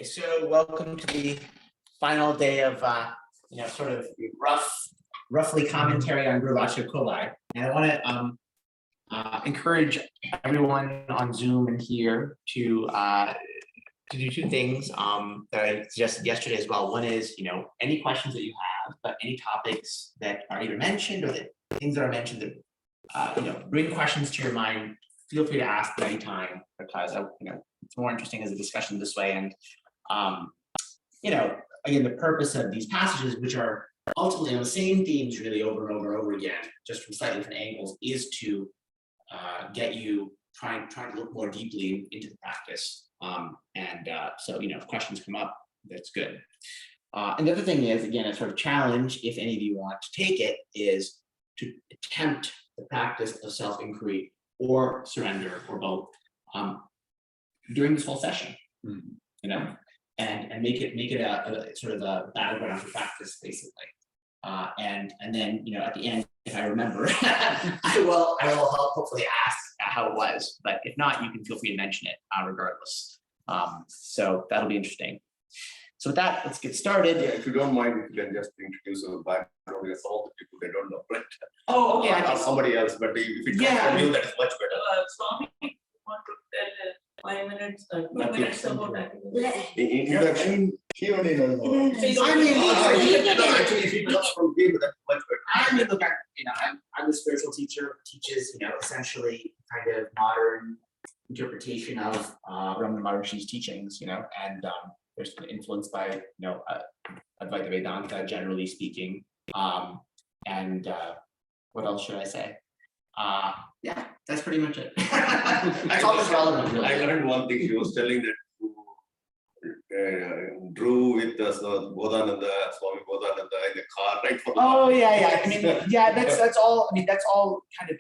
So welcome to the final day of sort of roughly commentary on Vachaka Kovai. And I want to encourage everyone on Zoom and here to do two things that I suggested yesterday as well. One is, any questions that you have, but any topics that are either mentioned or the things that are mentioned that bring questions to your mind. Feel free to ask at any time, because it's more interesting as a discussion this way. And again, the purpose of these passages, which are ultimately on the same themes really over and over and over again, just from slightly different angles, is to get you trying to look more deeply into the practice. So if questions come up, that's good. And the other thing is, again, a sort of challenge, if any of you want to take it, is to attempt the practice of self-inquiry or surrender or both during this whole session, and make it a sort of a battleground for practice, basically. And then at the end, if I remember, I will help hopefully ask how it was. But if not, you can feel free to mention it regardless. So that'll be interesting. So with that, let's get started. Yeah, if you don't mind, if you can just introduce a background. Because some of the people, they don't know, right? Oh, okay. Or somebody else, but if it comes from you, that is much better. Swami, want to tell 5 minutes, 2 minutes about Introduction. He only knows. Actually, if it comes from you, that's much better. I'm a spiritual teacher, teaches essentially kind of modern interpretation of Ramana Maharshi's teachings, and there's been influenced by Advaita Vedanta, generally speaking. What else should I say? Yeah, that's pretty much it. That's all that's relevant, really. I learned one thing. She was telling that you drew with Bodhananda, Swami Bodhananda in the car, right? Oh yeah. I mean, yeah, that's all. I mean, that's all kind of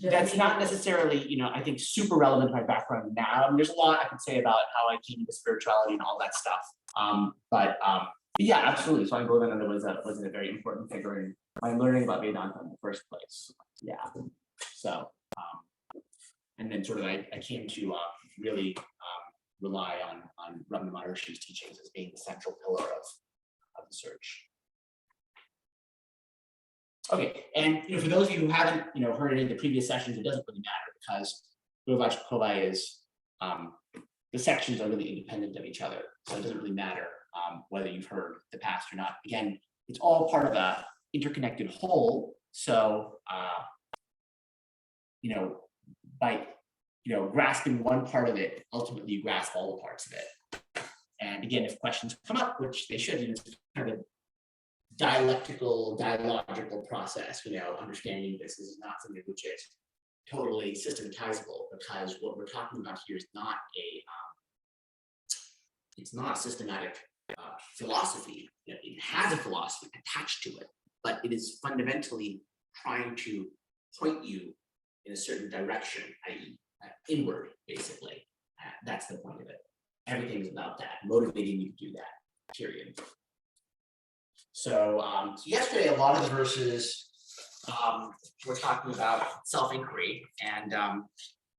that's not necessarily I think super relevant to my background now. I mean, there's a lot I could say about how I came into spirituality and all that stuff. But yeah, absolutely. Swami Bodhananda was a very important figure in my learning about Vedanta in the first place. Yeah. So and then sort of I came to really rely on Ramana Maharshi's teachings as being the central pillar of the search. Okay, and for those of you who haven't heard any of the previous sessions, it doesn't really matter, because Vachaka Kovai is the sections are really independent of each other, so it doesn't really matter whether you've heard the past or not. Again, it's all part of a interconnected whole. So by grasping one part of it, ultimately you grasp all the parts of it. And again, if questions come up, which they should, it's kind of dialogical process. Understanding this is not something which is totally systematizable, because what we're talking about here is not it's not a systematic philosophy. It has a philosophy attached to it, but it is fundamentally trying to point you in a certain direction, i.e. Inward, basically. That's the point of it. Everything is about that, motivating you to do that, period. So, yesterday, a lot of the verses were talking about self-inquiry, and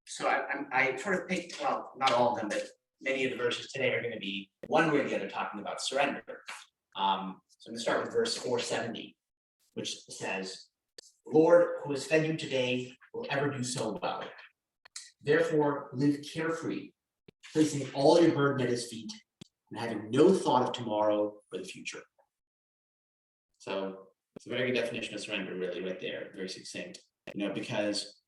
so I sort of picked, well, not all of them, but many of the verses today are going to be one way or the other talking about surrender. So I'm going to start with verse 470, which says, "Lord, who has fed you today, will ever do so well. Therefore, live carefree, placing all your burden at his feet, and having no thought of tomorrow or the future." So it's a very good definition of surrender, really, right there, very succinct. Because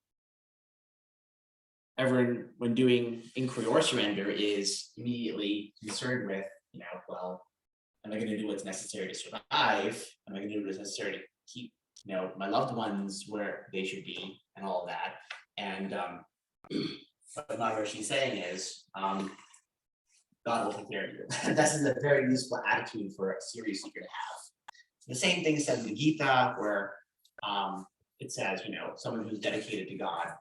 everyone, when doing inquiry or surrender, is immediately concerned with, well, am I going to do what's necessary to survive? Am I going to do what's necessary to keep, my loved ones where they should be, and all of that? And what Maharshi's saying is, God will take care of you. This is a very useful attitude for a serious seeker to have. The same thing is said in the Gita, where it says, someone who's dedicated to God,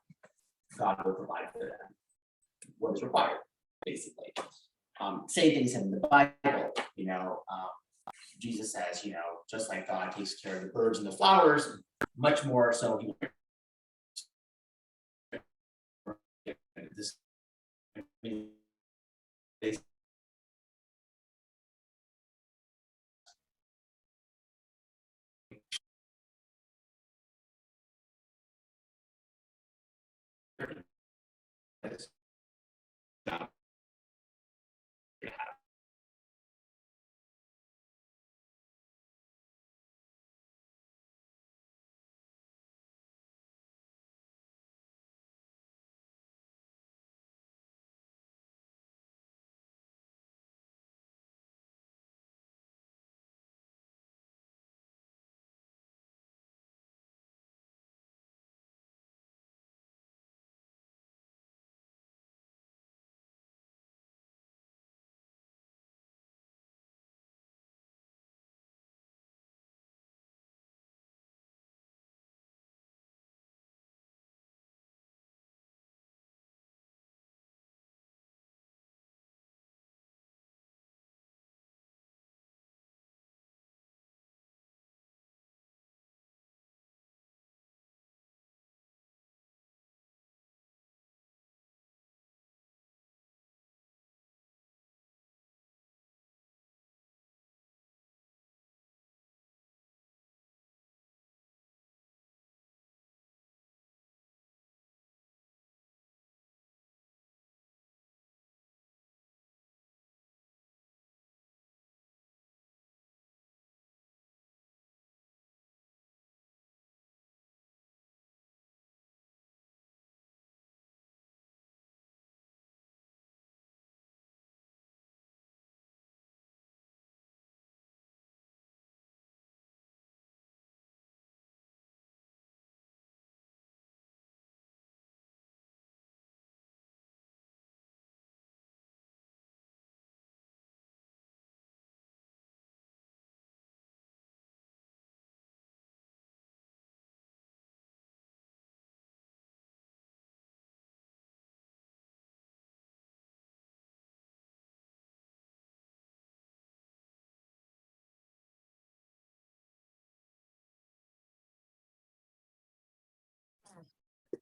God will provide for them what is required, basically. Same thing is said in the Bible. Jesus says, just like God takes care of the birds and the flowers, much more so this it's not gonna happen.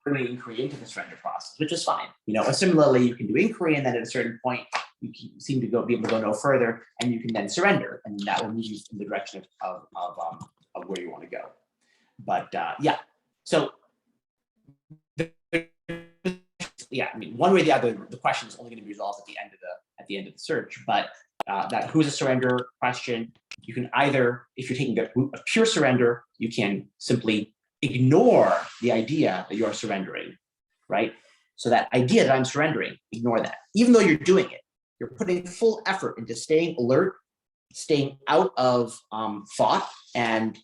Doing inquiry into the surrender process, which is fine. Similarly, you can do inquiry, and then at a certain point, you seem to be able to go no further, and you can then surrender, and that will move you in the direction of where you want to go. But yeah, so yeah, I mean, one way or the other, the question is only going to be resolved at the end of the search. But that who's a surrender question, you can either, if you're taking a pure surrender, you can simply ignore the idea that you're surrendering, right? So that idea that I'm surrendering, ignore that. Even though you're doing it, you're putting full effort into staying alert, staying out of thought, and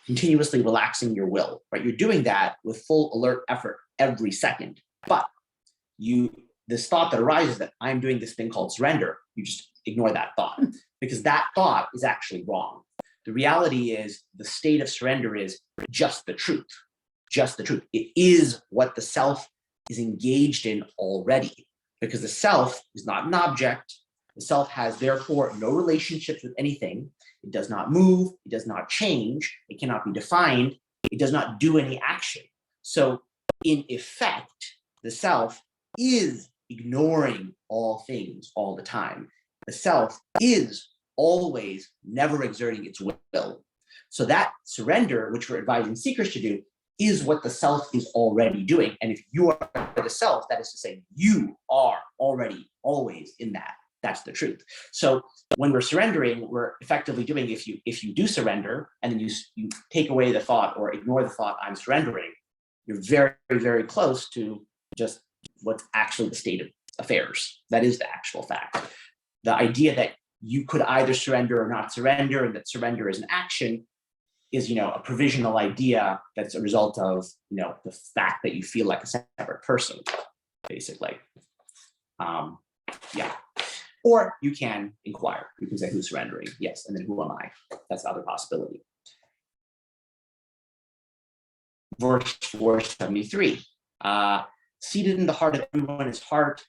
continuously relaxing your will, right? You're doing that with full alert effort every second. But this thought that arises that I'm doing this thing called surrender, you just ignore that thought, because that thought is actually wrong. The reality is the state of surrender is just the truth, just the truth. It is what the self is engaged in already, because the self is not an object. The self has therefore no relationships with anything. It does not move, it does not change, it cannot be defined, it does not do any action. So in effect, the self is ignoring all things all the time. The self is always never exerting its will. So that surrender, which we're advising seekers to do, is what the self is already doing. And if you are the self, that is to say, you are already always in that. That's the truth. So when we're surrendering, we're effectively doing, if you do surrender and then you take away the thought or ignore the thought, I'm surrendering, you're very, very close to just what's actually the state of affairs. That is the actual fact. The idea that you could either surrender or not surrender, and that surrender is an action, is a provisional idea that's a result of the fact that you feel like a separate person, basically. Yeah. Or you can inquire. You can say, who's surrendering? Yes, and then who am I? That's the other possibility. Verse 473. Seated in the heart of everyone is heart,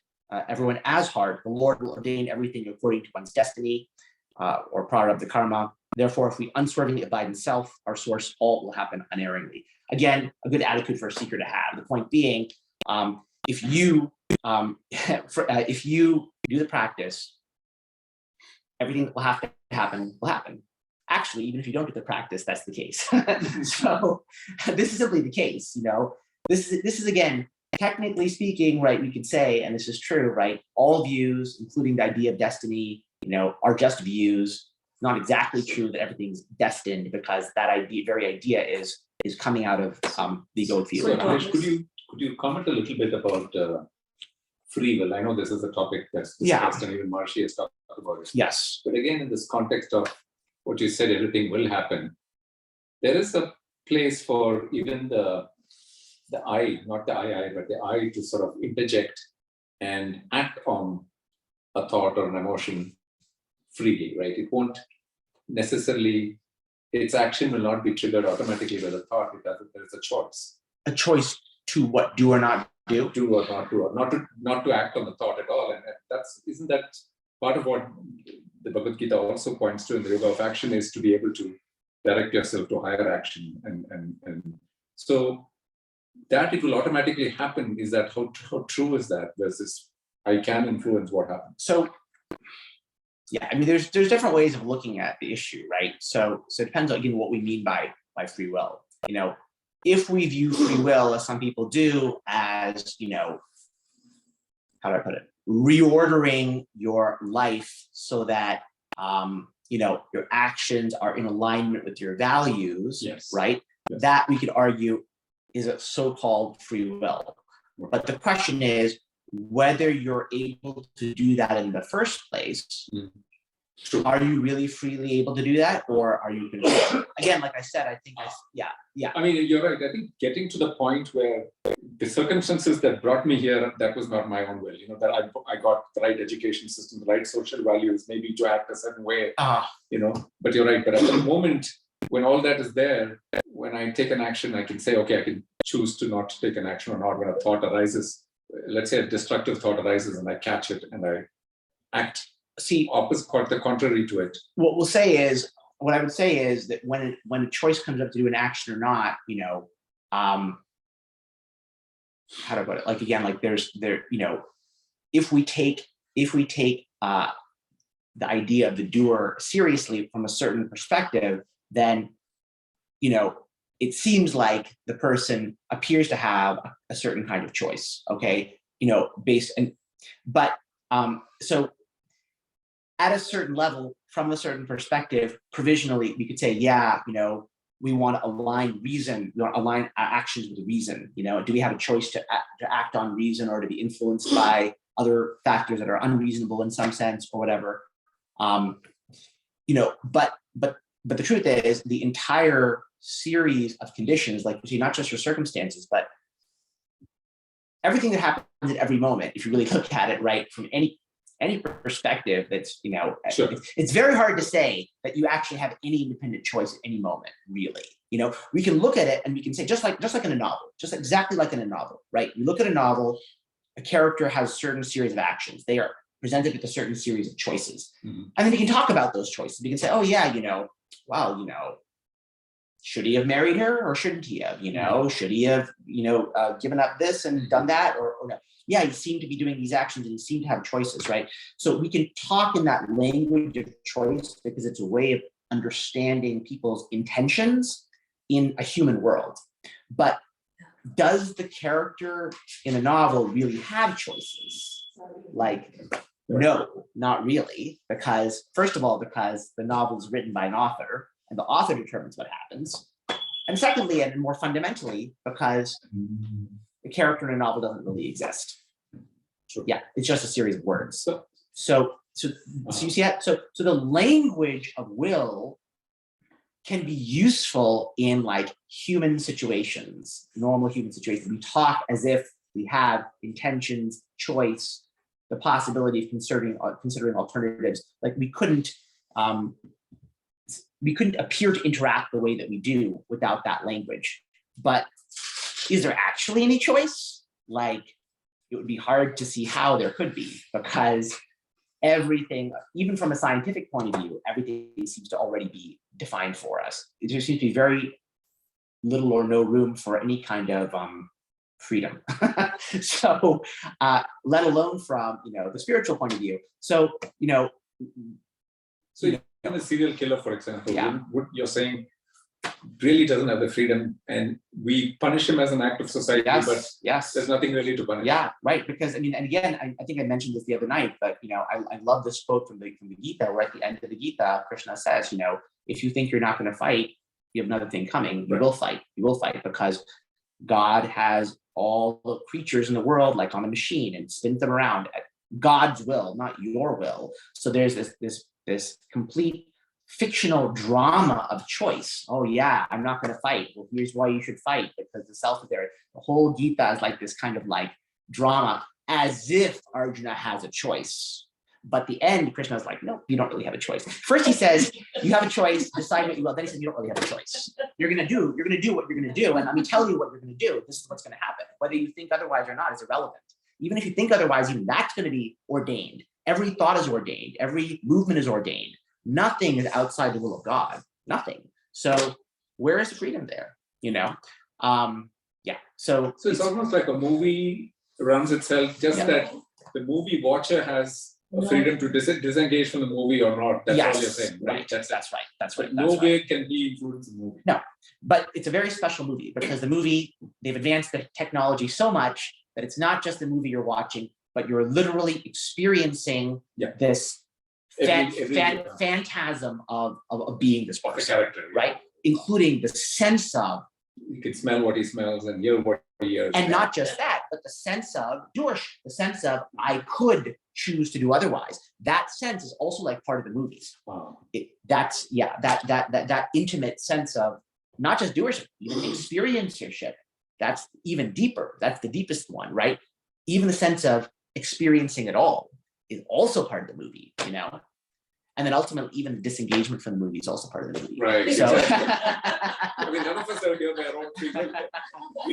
everyone as heart, the Lord will ordain everything according to one's destiny, or product of the karma. Therefore, if we unswervingly abide in self, our source, all will happen unerringly. Again, a good attitude for a seeker to have. The point being, if you do the practice, everything that will have to happen will happen. Actually, even if you don't do the practice, that's the case. So this is simply the case. This is again technically speaking, right, we could say, and this is true, right, all views, including the idea of destiny, are just views. Not exactly true that everything's destined, because that very idea is coming out of the egoic field. So, Akilesh, could you comment a little bit about free will? I know this is a topic that's discussed, and even Maharshi has talked about it. Yes. But again, in this context of what you said, everything will happen. There is a place for even the I, not the I, but the I to sort of interject and act on a thought or an emotion freely, right? It won't necessarily, its action will not be triggered automatically by the thought. There's a choice. A choice to what, do or not do? Do or not do, or not to act on the thought at all. And isn't that part of what the Bhagavad Gita also points to in the yoga of action, is to be able to direct yourself to higher action. And so that it will automatically happen, is that how true is that versus I can influence what happens? So yeah, I mean, there's different ways of looking at the issue, right? So it depends on, again, what we mean by free will. If we view free will, as some people do, as, how do I put it? Reordering your life so that, your actions are in alignment with your values, yes, right? Yes. That we could argue is a so-called free will. But the question is whether you're able to do that in the first place. True. Are you really freely able to do that, or are you controlled? Again, like I said, I think yeah. I mean, you're right. I think getting to the point where the circumstances that brought me here, that was not my own will. That I got the right education system, the right social values, maybe to act a certain way. But you're right. But at the moment when all that is there, when I take an action, I can say, okay, I can choose to not take an action or not. When a thought arises, let's say a destructive thought arises, and I catch it and I act opposite, the contrary to it. What I would say is that when a choice comes up to do an action or not, how do I put it? Like, again, like if we take the idea of the doer seriously from a certain perspective, then it seems like the person appears to have a certain kind of choice. Okay, so at a certain level, from a certain perspective, provisionally, we could say, we want to align reason, we want to align our actions with reason. Do we have a choice to act on reason, or to be influenced by other factors that are unreasonable in some sense, or whatever? But the truth is, the entire series of conditions, like you see, not just your circumstances, but everything that happens at every moment, if you really look at it, right, from any perspective, that's, Sure. It's very hard to say that you actually have any independent choice at any moment, really. We can look at it and we can say, just like in a novel, just exactly like in a novel, right? You look at a novel, a character has a certain series of actions. They are presented with a certain series of choices. Mm-hmm. And then we can talk about those choices. We can say, oh yeah, should he have married her or shouldn't he have? Should he have, given up this and done that, or no? Yeah, he seemed to be doing these actions and he seemed to have choices, right? So we can talk in that language of choice because it's a way of understanding people's intentions in a human world. But does the character in a novel really have choices? Like, no, not really. Because, first of all, because the novel is written by an author and the author determines what happens. And secondly, and more fundamentally, because the character in a novel doesn't really exist. Sure. Yeah, it's just a series of words. So you see that? So the language of will can be useful in like human situations, normal human situations. We talk as if we have intentions, choice, the possibility of considering alternatives. Like we couldn't appear to interact the way that we do without that language. But is there actually any choice? Like, it would be hard to see how there could be, because everything, even from a scientific point of view, everything seems to already be defined for us. There seems to be very little or no room for any kind of freedom. So, let alone from the spiritual point of view. So So, a serial killer, for example, Yeah. what you're saying, really doesn't have the freedom, and we punish him as an act of society, but yes. there's nothing really to punish. Yeah, right. Because I mean, and again, I think I mentioned this the other night, but I love this quote from the Gita, where at the end of the Gita, Krishna says, if you think you're not going to fight, you have another thing coming. You will fight. You will fight, because God has all the creatures in the world like on a machine and spins them around at God's will, not your will. So there's this complete fictional drama of choice. Oh yeah, I'm not going to fight. Well, here's why you should fight, because the self is there. The whole Gita is like this kind of like drama, as if Arjuna has a choice. But the end, Krishna is like, no, you don't really have a choice. First he says, you have a choice, decide what you will. Then he says, you don't really have a choice. You're going to do what you're going to do. And let me tell you what you're going to do. This is what's going to happen. Whether you think otherwise or not is irrelevant. Even if you think otherwise, even that's going to be ordained. Every thought is ordained. Every movement is ordained. Nothing is outside the will of God. Nothing. So where is the freedom there? So it's almost like a movie runs itself, just that the movie watcher has freedom to disengage from the movie or not. That's all you're saying, right? That's right. That's right. No way can he influence the movie. No, but it's a very special movie, because the movie, they've advanced the technology so much that it's not just the movie you're watching, but you're literally experiencing this phantasm of being this person, character, right? Including the sense of, you can smell what he smells and hear what he hears. And not just that, but the sense of Dursh, the sense of I could choose to do otherwise. That sense is also like part of the movies. Wow. That intimate sense of not just doership, even experiencership. That's even deeper. That's the deepest one, right? Even the sense of experiencing it all is also part of the movie, And then ultimately, even the disengagement from the movie is also part of the movie. Right. So, I mean, none of us are here by our own free will.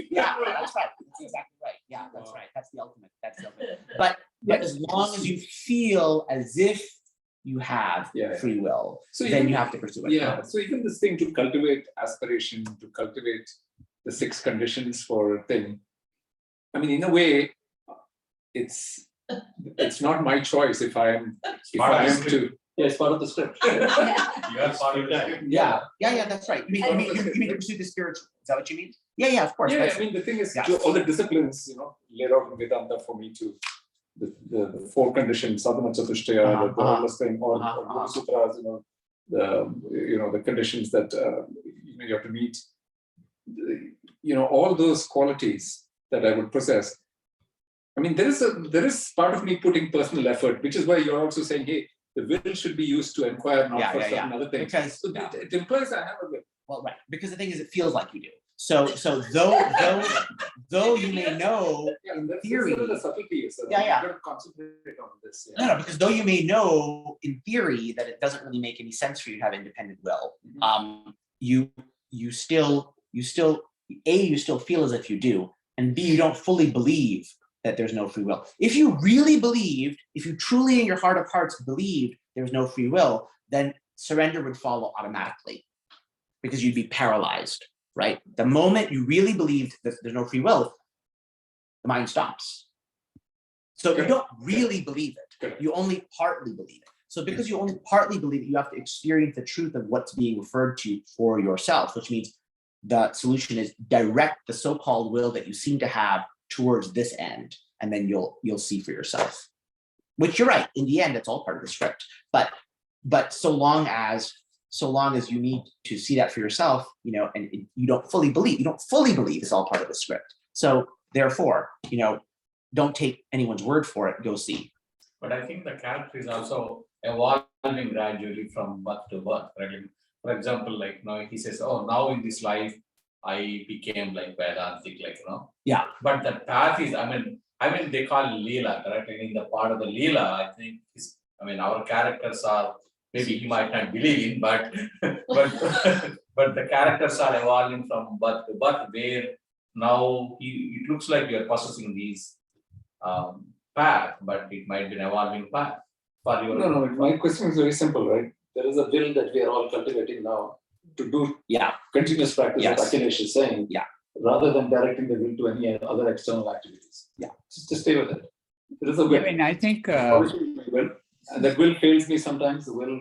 Yeah, that's right. That's exactly right. Yeah, that's right. That's the ultimate. But as long as you feel as if you have free will, so then you have to pursue it. Yeah. So even this thing to cultivate aspiration, to cultivate the 6 conditions for a thing. I mean, in a way, it's not my choice if I am to. Yeah, it's part of the script. Yeah. You are part of that. Yeah, that's right. You mean to pursue the spiritual? Is that what you mean? Yeah, of course. Yeah, I mean, the thing is, all the disciplines, laid out in Vedanta for me to the 4 conditions, sadhana chatushtaya, the whole thing, all the sutras, the conditions that you have to meet. All those qualities that I would possess. I mean, there is part of me putting personal effort, which is why you're also saying, hey, the will should be used to inquire, not for certain other things. Because it implies I have a will. Well, right. Because the thing is, it feels like you do. So though you may know in theory, the subtlety. So you've got to concentrate on this. No, because though you may know in theory that it doesn't really make any sense for you to have independent will, you still feel as if you do, and B, you don't fully believe that there's no free will. If you really believed, if you truly in your heart of hearts believed there's no free will, then surrender would follow automatically, because you'd be paralyzed, right? The moment you really believed that there's no free will, the mind stops. So you don't really believe it. You only partly believe it. So because you only partly believe it, you have to experience the truth of what's being referred to for yourself, which means the solution is direct the so-called will that you seem to have towards this end, and then you'll see for yourself. Which you're right, in the end, it's all part of the script. But so long as you need to see that for yourself, and you don't fully believe it's all part of the script. So therefore, don't take anyone's word for it. Go see. But I think the character is also evolving gradually from birth to birth. Right? For example, he says, "Oh, now in this life, I became like Vedantic, Yeah. But the path is, I mean, they call Leela, correct? And in the part of the Leela, I think, our characters are, maybe he might not believe in, but the characters are evolving from birth to birth, where now it looks like you are possessing these path, but it might be an evolving path for your. No. My question is very simple, right? There is a will that we are all cultivating now to do continuous practice, as Akilesh is saying, rather than directing the will to any other external activities. Yeah, just stay with it. There is a will. I mean, I think and that will fails me sometimes. The will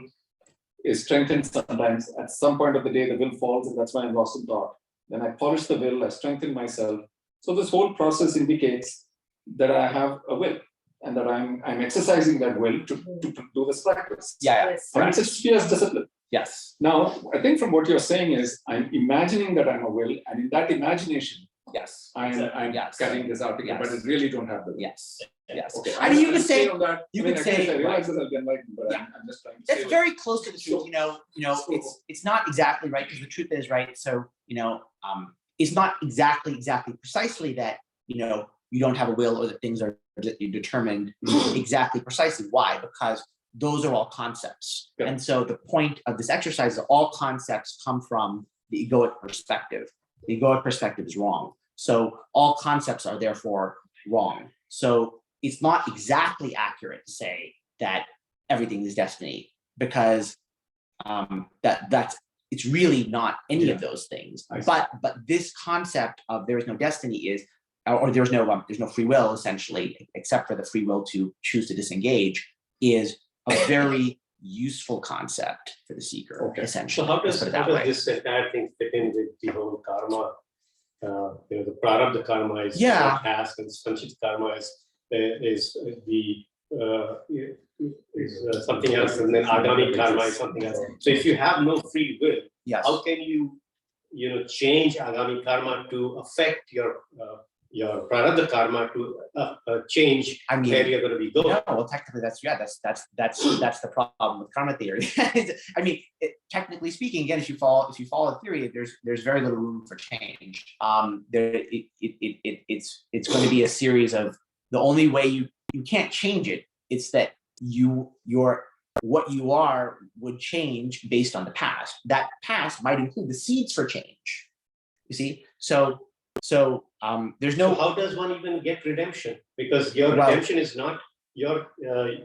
is strengthened sometimes. At some point of the day, the will falls, and that's why I'm lost in thought. Then I polish the will, I strengthen myself. So this whole process indicates that I have a will and that I'm exercising that will to do this practice. Yeah, Yes. And it's a fierce discipline. yes, Now, I think from what you're saying is I'm imagining that I'm a will, and in that imagination, yes, I'm Yes. carrying this out again, Yes. but I really don't have the will. yes, yes. Okay. I mean, you I'm could say, clear on that. you I mean, could I guess say, I realize that I'll be enlightened, but Yeah. I'm just trying to that's say. very close to the truth. So- It's not exactly right, because the truth is, right, so it's not exactly precisely that you don't have a will, or that things are determined exactly precisely. Why? Because those are all concepts. Yeah. And so the point of this exercise is all concepts come from the egoic perspective. The egoic perspective is wrong. So all concepts are therefore wrong. So it's not exactly accurate to say that everything is destiny, because it's really not any of those things. I see. But this concept of there is no destiny is, or there's no free will, essentially, except for the free will to choose to disengage, is a very useful concept for the seeker. Okay. Essentially. So how Let's does put it that way. this entire thing fit in with the whole karma? The prarabdha karma is Yeah. task, and sanchit karma is something else, and then agami karma is something else. So if you have no free will, Yes. how can you change agami karma to affect your prarabdha karma to change I mean, where you're going to be going? no, well, technically, that's the problem with karma theory. I mean, technically speaking, again, if you follow the theory, there's very little room for change. It's going to be a series of, the only way you can't change it. It's that what you are would change based on the past. That past might include the seeds for change. You see, so there's no. So how does one even get redemption? Because your redemption is not your.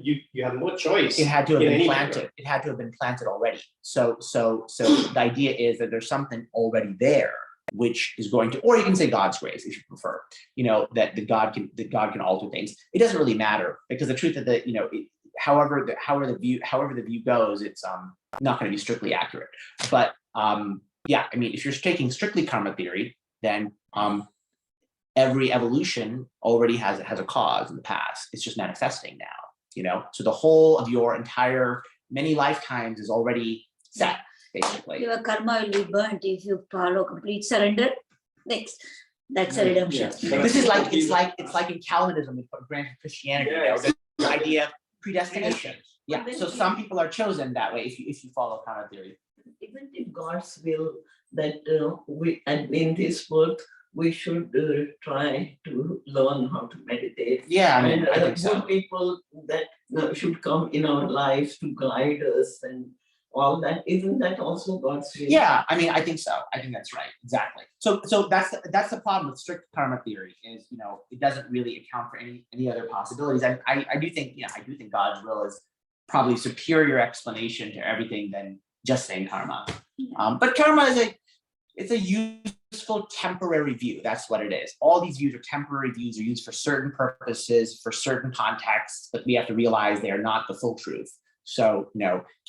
You have no choice. It had to have in been any planted. matter. It had to have been planted already. So the idea is that there's something already there, which is going to, or you can say God's grace if you prefer. That God can alter things. It doesn't really matter, because the truth of however the view goes, it's not going to be strictly accurate. But yeah, I mean, if you're taking strictly karma theory, then every evolution already has a cause in the past. It's just manifesting now. So the whole of your entire many lifetimes is already set, basically. Your karma will be burnt if you follow complete surrender. Next, that's a redemption. Yeah. This is like it's like in Calvinism, granted Christianity, the idea of predestination. Yeah. So some people are chosen that way if you follow karma theory. Isn't it God's will that in this world we should try to learn how to meditate? Yeah, I mean, And I think so. good people that should come in our lives to guide us and all that. Isn't that also God's will? Yeah, I mean, I think so. I think that's right. Exactly. So that's the problem with strict karma theory is, it doesn't really account for any other possibilities. I do think God's will is probably superior explanation to everything than just saying karma. But karma is it's a useful temporary view. That's what it is. All these views are temporary views, are used for certain purposes, for certain contexts, but we have to realize they are not the full truth. So,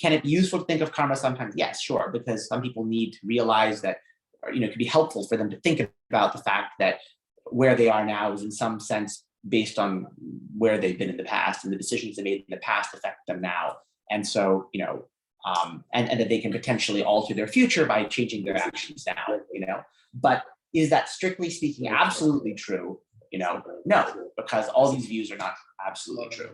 can it be useful to think of karma sometimes? Yes, sure, because some people need to realize that, it could be helpful for them to think about the fact that where they are now is in some sense based on where they've been in the past, and the decisions they made in the past affect them now. And so, and that they can potentially alter their future by changing their actions now, but is that strictly speaking absolutely true? No, because all these views are not absolutely true.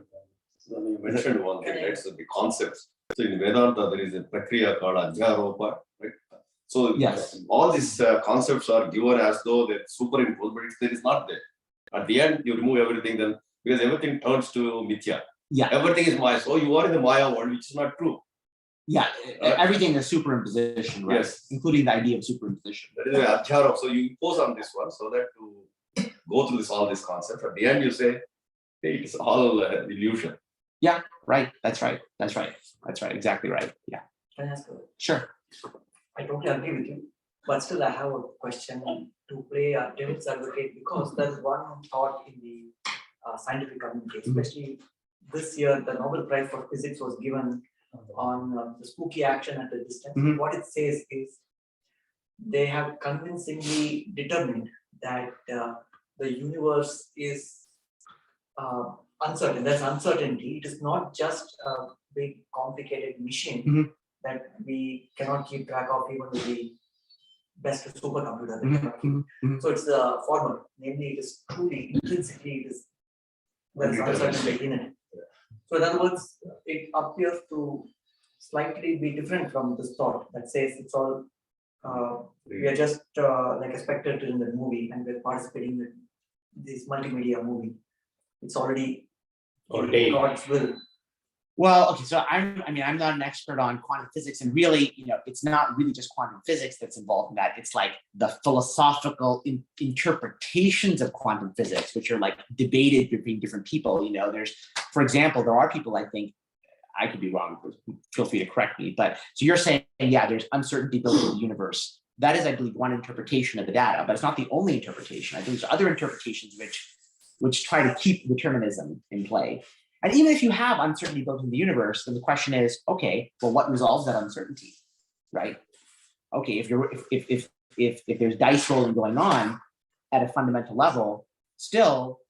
So you mentioned one thing, right? So the concepts. So in Vedanta, there is a prakriya called Adhyaropa, right? So Yes. all these concepts are given as though they're superimposed, but there is not there. At the end, you remove everything, then because everything turns to mithya. Yeah. Everything is Maya. So you are in the Maya world, which is not true. Yeah, everything is superimposition, right? Yes. Including the idea of superimposition. That is the Adhyarop. So you impose on this one so that to go through all these concepts. At the end, you say, hey, it's all illusion. Yeah, right. That's right. Exactly right. Yeah. Can I ask Sure. I totally agree with you, but still I have a question to play a devil's advocate, because there's one thought in the scientific community, especially this year, the Nobel Prize for Physics was given on the spooky action at a distance. Mhm. What it says is they have convincingly determined that the universe is uncertain. There's uncertainty. It is not just a big complicated machine Mhm. that we cannot keep track of even with the best supercomputer. That we Mhm, cannot keep. mhm, mhm. So it's the former, namely it is truly intrinsically it is there is uncertainty in it. So in other words, it appears to slightly be different from this thought that says it's all we are just like a spectator in the movie and we're participating in this multimedia movie. It's already Ordained. God's will. Well, okay, so I'm not an expert on quantum physics, and really, it's not really just quantum physics that's involved in that. It's like the philosophical interpretations of quantum physics, which are like debated between different people. There's, for example, there are people, I think, I could be wrong, feel free to correct me, but so you're saying, yeah, there's uncertainty built into the universe. That is, I believe, one interpretation of the data, but it's not the only interpretation. I think there's other interpretations which try to keep determinism in play. And even if you have uncertainty built in the universe, then the question is, okay, well, what resolves that uncertainty, right? Okay, if there's dice rolling going on at a fundamental level, still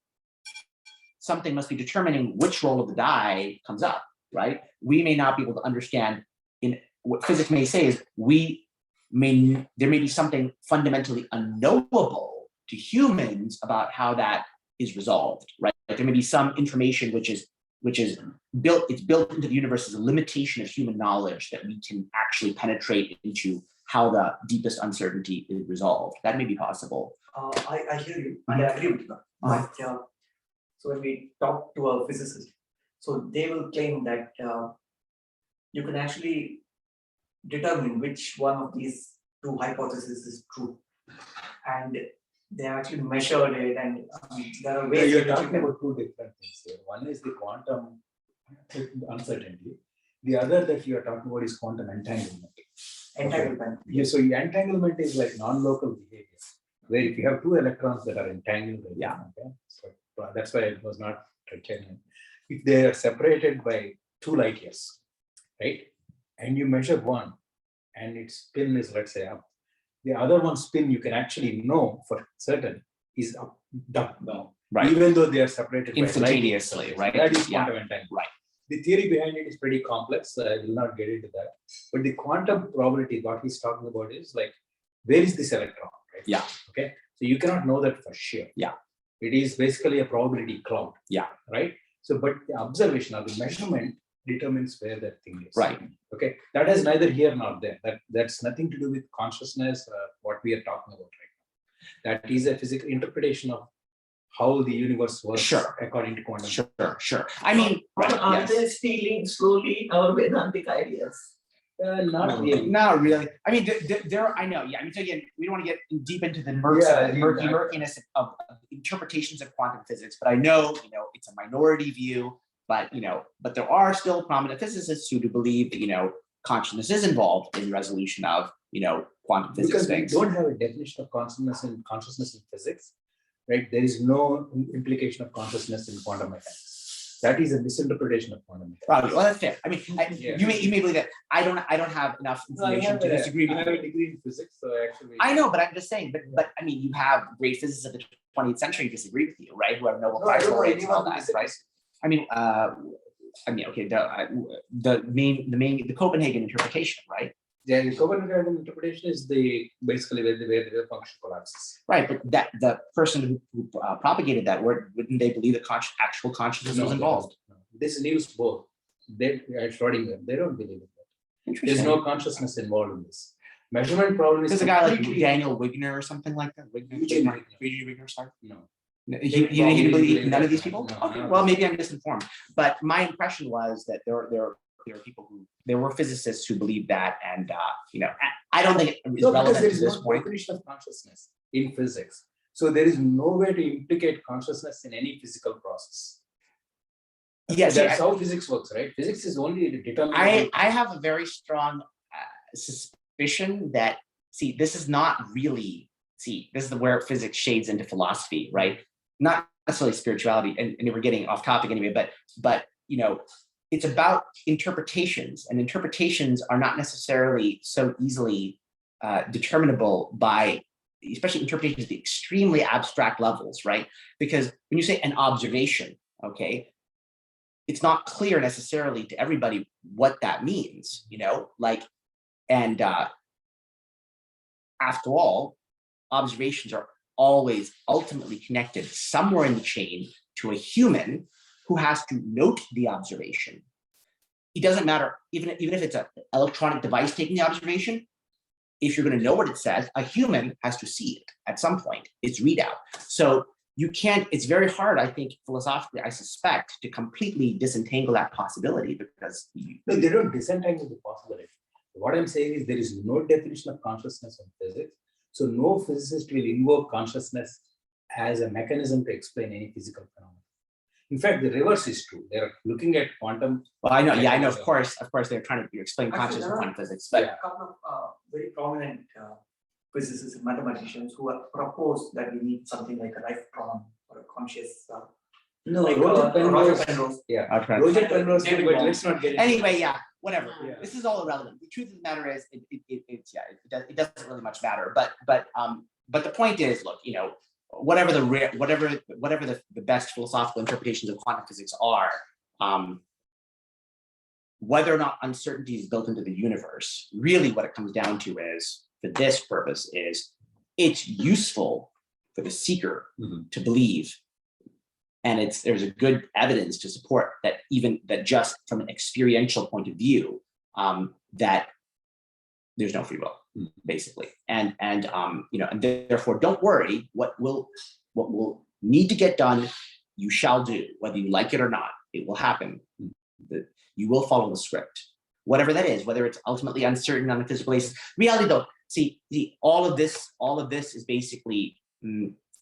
something must be determining which roll of the die comes up, right? We may not be able to understand in what physics may say is there may be something fundamentally unknowable to humans about how that is resolved, right? There may be some information which is built into the universe as a limitation of human knowledge that we can actually penetrate into how the deepest uncertainty is resolved. That may be possible. I hear you and I agree with you. But so when we talk to a physicist, so they will claim that you can actually determine which one of these two hypotheses is true, and they actually measured it, and there are ways You're in which you talking can. about two different things here. One is the quantum uncertainty. The other that you are talking about is quantum entanglement. Entanglement. Yeah, so entanglement is like non-local behavior, where if you have two electrons that are entangled, okay, so that's why it was not Tritonian. If they are separated by 2 light years, right, and you measure one, and its spin is, let's say, up, the other one spin you can actually know for certain is up, down, Right. even though they are separated by light Instantaneously, years. right? That is Yeah. quantum entanglement. Right. The theory behind it is pretty complex. I will not get into that. But the quantum probability, what he's talking about is like, where is this electron? Right? Yeah. Okay. So you cannot know that for sure. Yeah. It is basically a probability cloud. Yeah. Right. So, but the observation or the measurement determines where that thing is. Right. Okay. That is neither here nor there. That's nothing to do with consciousness, what we are talking about right now. That is a physical interpretation of how the universe works. Sure. According to quantum. Sure. I mean, right, Are yes. they stealing slowly our Vedantic ideas? Not really. Not really. I mean, there. I know. Yeah. I mean, so again, we don't want to get deep into the murkiness of interpretations of quantum physics, but I know, it's a minority view. But but there are still prominent physicists who do believe that consciousness is involved in the resolution of quantum physics Because things. we don't have a definition of consciousness in physics, right? There is no implication of consciousness in quantum mechanics. That is a misinterpretation of quantum mechanics. Probably. Well, that's fair. I mean, Yeah. you may believe that. I don't have enough information to disagree with I have you. a degree in physics, so actually. I know, but I'm just saying. But I mean, you have great physicists of the 20th century disagree with you, right? Who have Nobel Prize laureates and all that, right? I mean, okay. The Copenhagen interpretation, right? Yeah, the Copenhagen interpretation is basically where the wave function collapses. Right, but the person who propagated that word, wouldn't they believe that actual consciousness was involved? No. This news both. They Schrodinger, they don't believe in that. There's Interesting. no consciousness involved in this. Measurement problem is There's a guy like completely- Daniel Wigner or something like that. Eugene Wigner, sorry. No. He didn't believe none of these people? No, Okay, no. well, maybe I'm misinformed. But my impression was that there are people there were physicists who believed that, and I don't think it's No, because relevant there to is this no point. definition of consciousness in physics. So there is no way to implicate consciousness in any physical process. Yes, That's how physics works, right? Physics is only determined. I have a very strong suspicion that, this is not really, this is where physics shades into philosophy, right? Not necessarily spirituality, and we're getting off topic anyway, but it's about interpretations, and interpretations are not necessarily so easily determinable by, especially interpretations at the extremely abstract levels, right? Because when you say an observation, okay, it's not clear necessarily to everybody what that means, you know, like, and after all, observations are always ultimately connected somewhere in the chain to a human who has to note the observation. It doesn't matter, even if it's an electronic device taking the observation, if you're going to know what it says, a human has to see it at some point, its readout. So you can't, it's very hard, I think, philosophically, I suspect, to completely disentangle that possibility, because No, they don't disentangle the possibility. What I'm saying is there is no definition of consciousness in physics. So no physicist will invoke consciousness as a mechanism to explain any physical phenomenon. In fact, the reverse is true. They're looking at quantum. well, I know, yeah, I know, of course, they're trying to explain Actually, consciousness there in are quantum physics, but a couple of very prominent physicists and mathematicians who have proposed that we need something like a lifetron or a conscious. No, Like Roger Penrose. Penrose. Yeah, Okay. Roger Penrose, David but Bohm. let's not get into anyway, this. yeah, whatever. Yeah. This is all irrelevant. The truth of the matter is, it doesn't really much matter. But the point is, look, you know, whatever the best philosophical interpretations of quantum physics are, whether or not uncertainty is built into the universe, really what it comes down to is, for this purpose, is it's useful for the seeker to believe, and there's a good evidence to support that, even that just from an experiential point of view, that there's no free will, basically, and you know, and therefore don't worry. What will need to get done, you shall do, whether you like it or not. It will happen. You will follow the script, whatever that is, whether it's ultimately uncertain on a physical basis. Reality, though, see, all of this is basically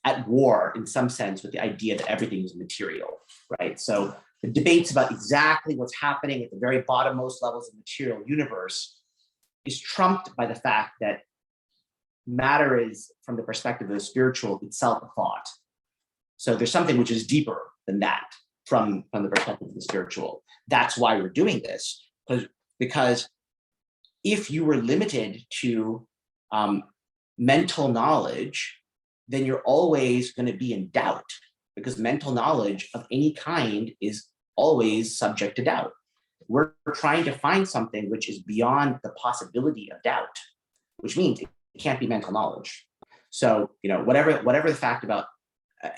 at war in some sense with the idea that everything is material, right? So the debates about exactly what's happening at the very bottommost levels of the material universe is trumped by the fact that matter is, from the perspective of the spiritual, itself a thought. So there's something which is deeper than that from the perspective of the spiritual. That's why we're doing this, because if you were limited to mental knowledge, then you're always going to be in doubt, because mental knowledge of any kind is always subject to doubt. We're trying to find something which is beyond the possibility of doubt, which means it can't be mental knowledge. So, you know, whatever the fact about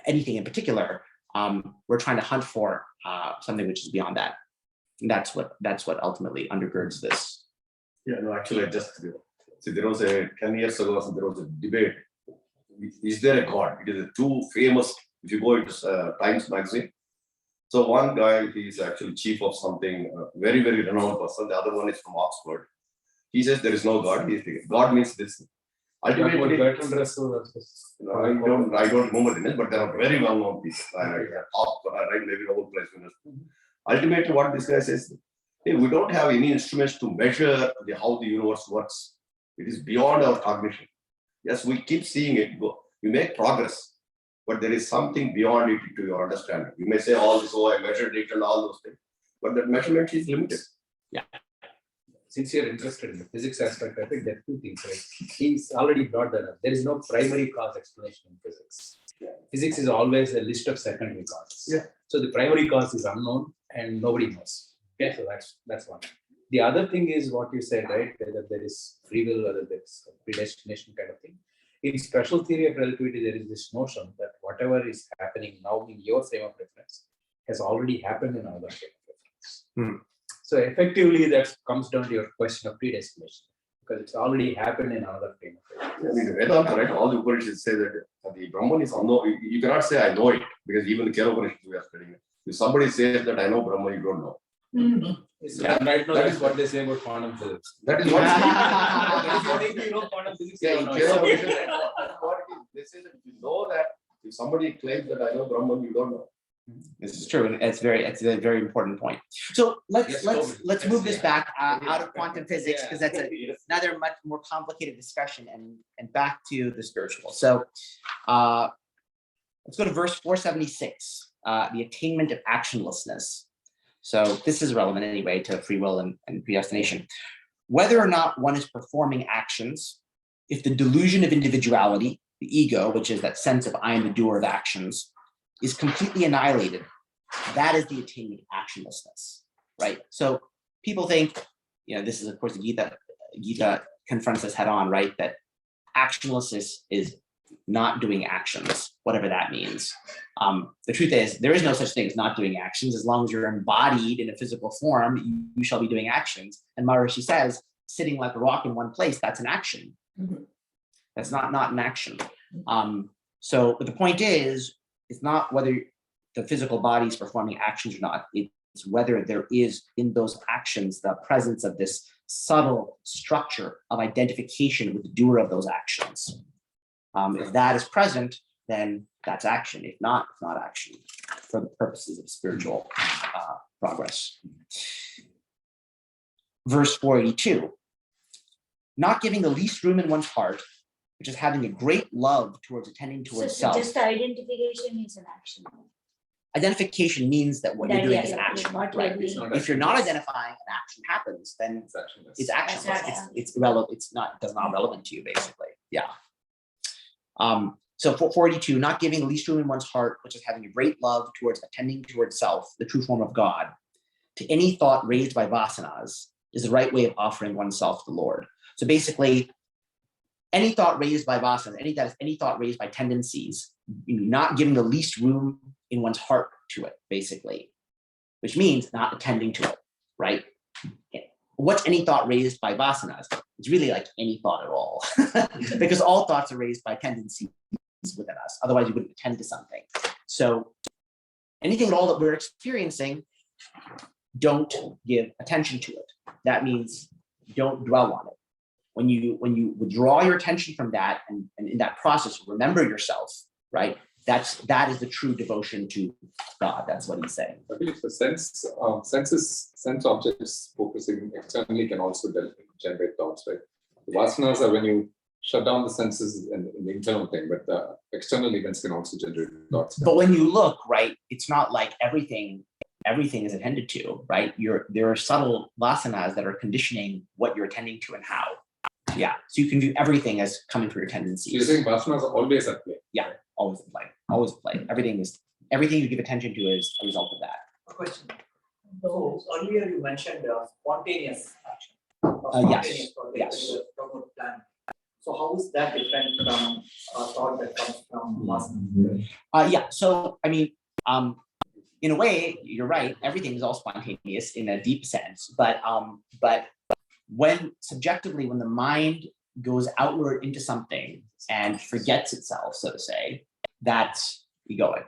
anything in particular, we're trying to hunt for something which is beyond that. And that's what ultimately undergirds this. Yeah, no, actually, I just see, there was 10 years ago, there was a debate. Is there a God? It is two famous, if you go into Times magazine. So one guy, he's actually chief of something, very, very renowned person. The other one is from Oxford. He says there is no God. God means this. Ultimately, Bertrand Russell. I don't remember the name, but there are very well known people. Right, maybe Nobel Prize winners. Ultimately, what this guy says, hey, we don't have any instruments to measure how the universe works. It is beyond our cognition. Yes, we keep seeing it go. We make progress, but there is something beyond it to your understanding. You may say all this, oh, I measured it and all those things, but that measurement is limited. Yeah. Since you're interested in the physics aspect, I think there are two things, right? He's already brought that up. There is no primary cause explanation in physics. Yeah. Physics is always a list of secondary causes. Yeah. So the primary cause is unknown and nobody knows. Okay, so that's one. The other thing is what you said, right? Whether there is free will, whether there's predestination kind of thing. In special theory of relativity, there is this notion that whatever is happening now in your frame of reference has already happened in another frame of reference. So effectively, that comes down to your question of predestination, because it's already happened in another frame of reference. I mean, Vedanta, right? All the Upanishads say that the Brahman is unknown. You cannot say I know it, because even the Kera Upanishads we are studying it. If somebody says that I know Brahman, you don't know. Right now, that's what they say about quantum physics. That is what That is what if you know quantum physics. yeah, you in know Kera it. Upanishads, that's what it is. They say that if you know that, if somebody claims that I know Brahman, you don't know. This is true, and it's a very important point. So let's move this back out of quantum physics, because that's another much more complicated discussion, and back to the spiritual. So let's go to verse 476, the attainment of actionlessness. So this is relevant anyway to free will and predestination. Whether or not one is performing actions, if the delusion of individuality, the ego, which is that sense of I am the doer of actions, is completely annihilated, that is the attainment of actionlessness, right? So people think, this is of course the Gita confronts us head on, right? That actionlessness is not doing actions, whatever that means. The truth is, there is no such thing as not doing actions. As long as you're embodied in a physical form, you shall be doing actions. And Maharishi says, sitting like a rock in one place, that's an action. Mhm. That's not an action. But the point is, it's not whether the physical body is performing actions or not. It's whether there is in those actions the presence of this subtle structure of identification with the doer of those actions. If that is present, then that's action. If not, it's not action for the purposes of spiritual progress. Verse 482, not giving the least room in one's heart, which is having a great love towards attending towards So self. just the identification is an action. Identification means that what you're doing is Yeah, action, not right? really- If you're not identifying an action happens, then It's actionless. it's actionless. That's It's irrelevant. It's not relevant to you, basically. Yeah. So 442, not giving the least room in one's heart, which is having a great love towards attending towards self, the true form of God, to any thought raised by vasanas is the right way of offering oneself to the Lord. So basically, any thought raised by vasanas, any thought raised by tendencies, not giving the least room in one's heart to it, basically, which means not attending to it, right? What's any thought raised by vasanas? It's really like any thought at all, because all thoughts are raised by tendencies within us. Otherwise, you wouldn't attend to something. So anything at all that we're experiencing, don't give attention to it. That means don't dwell on it. When you withdraw your attention from that, and in that process, remember yourself, right? That is the true devotion to God. That's what he's saying. I believe the sense objects focusing externally can also generate thoughts, right? The vasanas are when you shut down the senses and the internal thing, but the external events can also generate thoughts. But when you look, right, it's not like everything is attended to, right? There are subtle vasanas that are conditioning what you're attending to and how. Yeah. So you can view everything as coming through your tendencies. You're saying vasanas are always at play. Yeah, always at play. Always at play. Everything you give attention to is a result of that. A question. So earlier you mentioned spontaneous action. Yes, Spontaneous thought, like yes. when you talk about plan. So how is that different from a thought that comes from vasana? Yeah. So I mean, in a way, you're right. Everything is all spontaneous in a deep sense, but when subjectively, when the mind goes outward into something and forgets itself, so to say, that's egoic.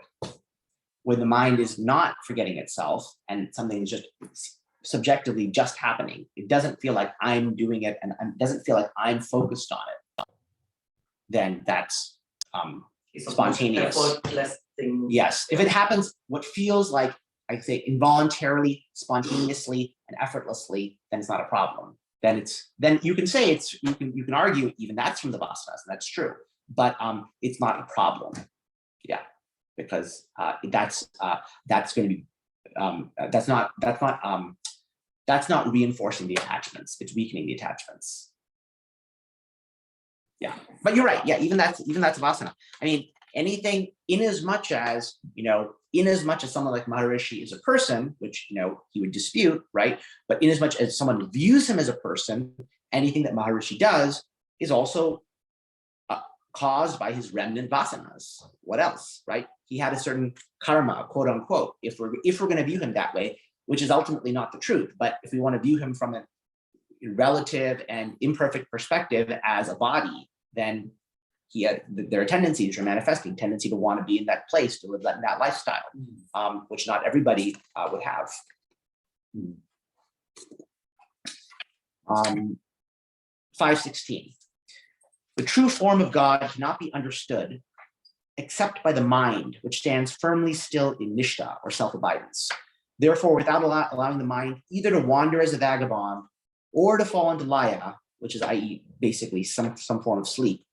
When the mind is not forgetting itself and something is just subjectively just happening, it doesn't feel like I'm doing it and it doesn't feel like I'm focused on it, then that's It's a spontaneous. effortless thing. Yes, if it happens, what feels like, I say, involuntarily, spontaneously, and effortlessly, then it's not a problem. Then you can say you can argue even that's from the vasanas, and that's true, but it's not a problem. Yeah, because that's going to be that's not reinforcing the attachments. It's weakening the attachments. Yeah, but you're right. Yeah, even that's vasana. I mean, anything in as much as someone like Maharishi is a person, which he would dispute, right? But in as much as someone views him as a person, anything that Maharishi does is also caused by his remnant vasanas. What else, right? He had a certain karma, quote unquote. If we're going to view him that way, which is ultimately not the truth, but if we want to view him from a relative and imperfect perspective as a body, then there are tendencies are manifesting, tendency to want to be in that place, to live that lifestyle, which not everybody would have. 516. The true form of God cannot be understood except by the mind, which stands firmly still in nishta, or self-abidance. Therefore, without allowing the mind either to wander as a vagabond or to fall into laya, which is, i.e., basically some form of sleep,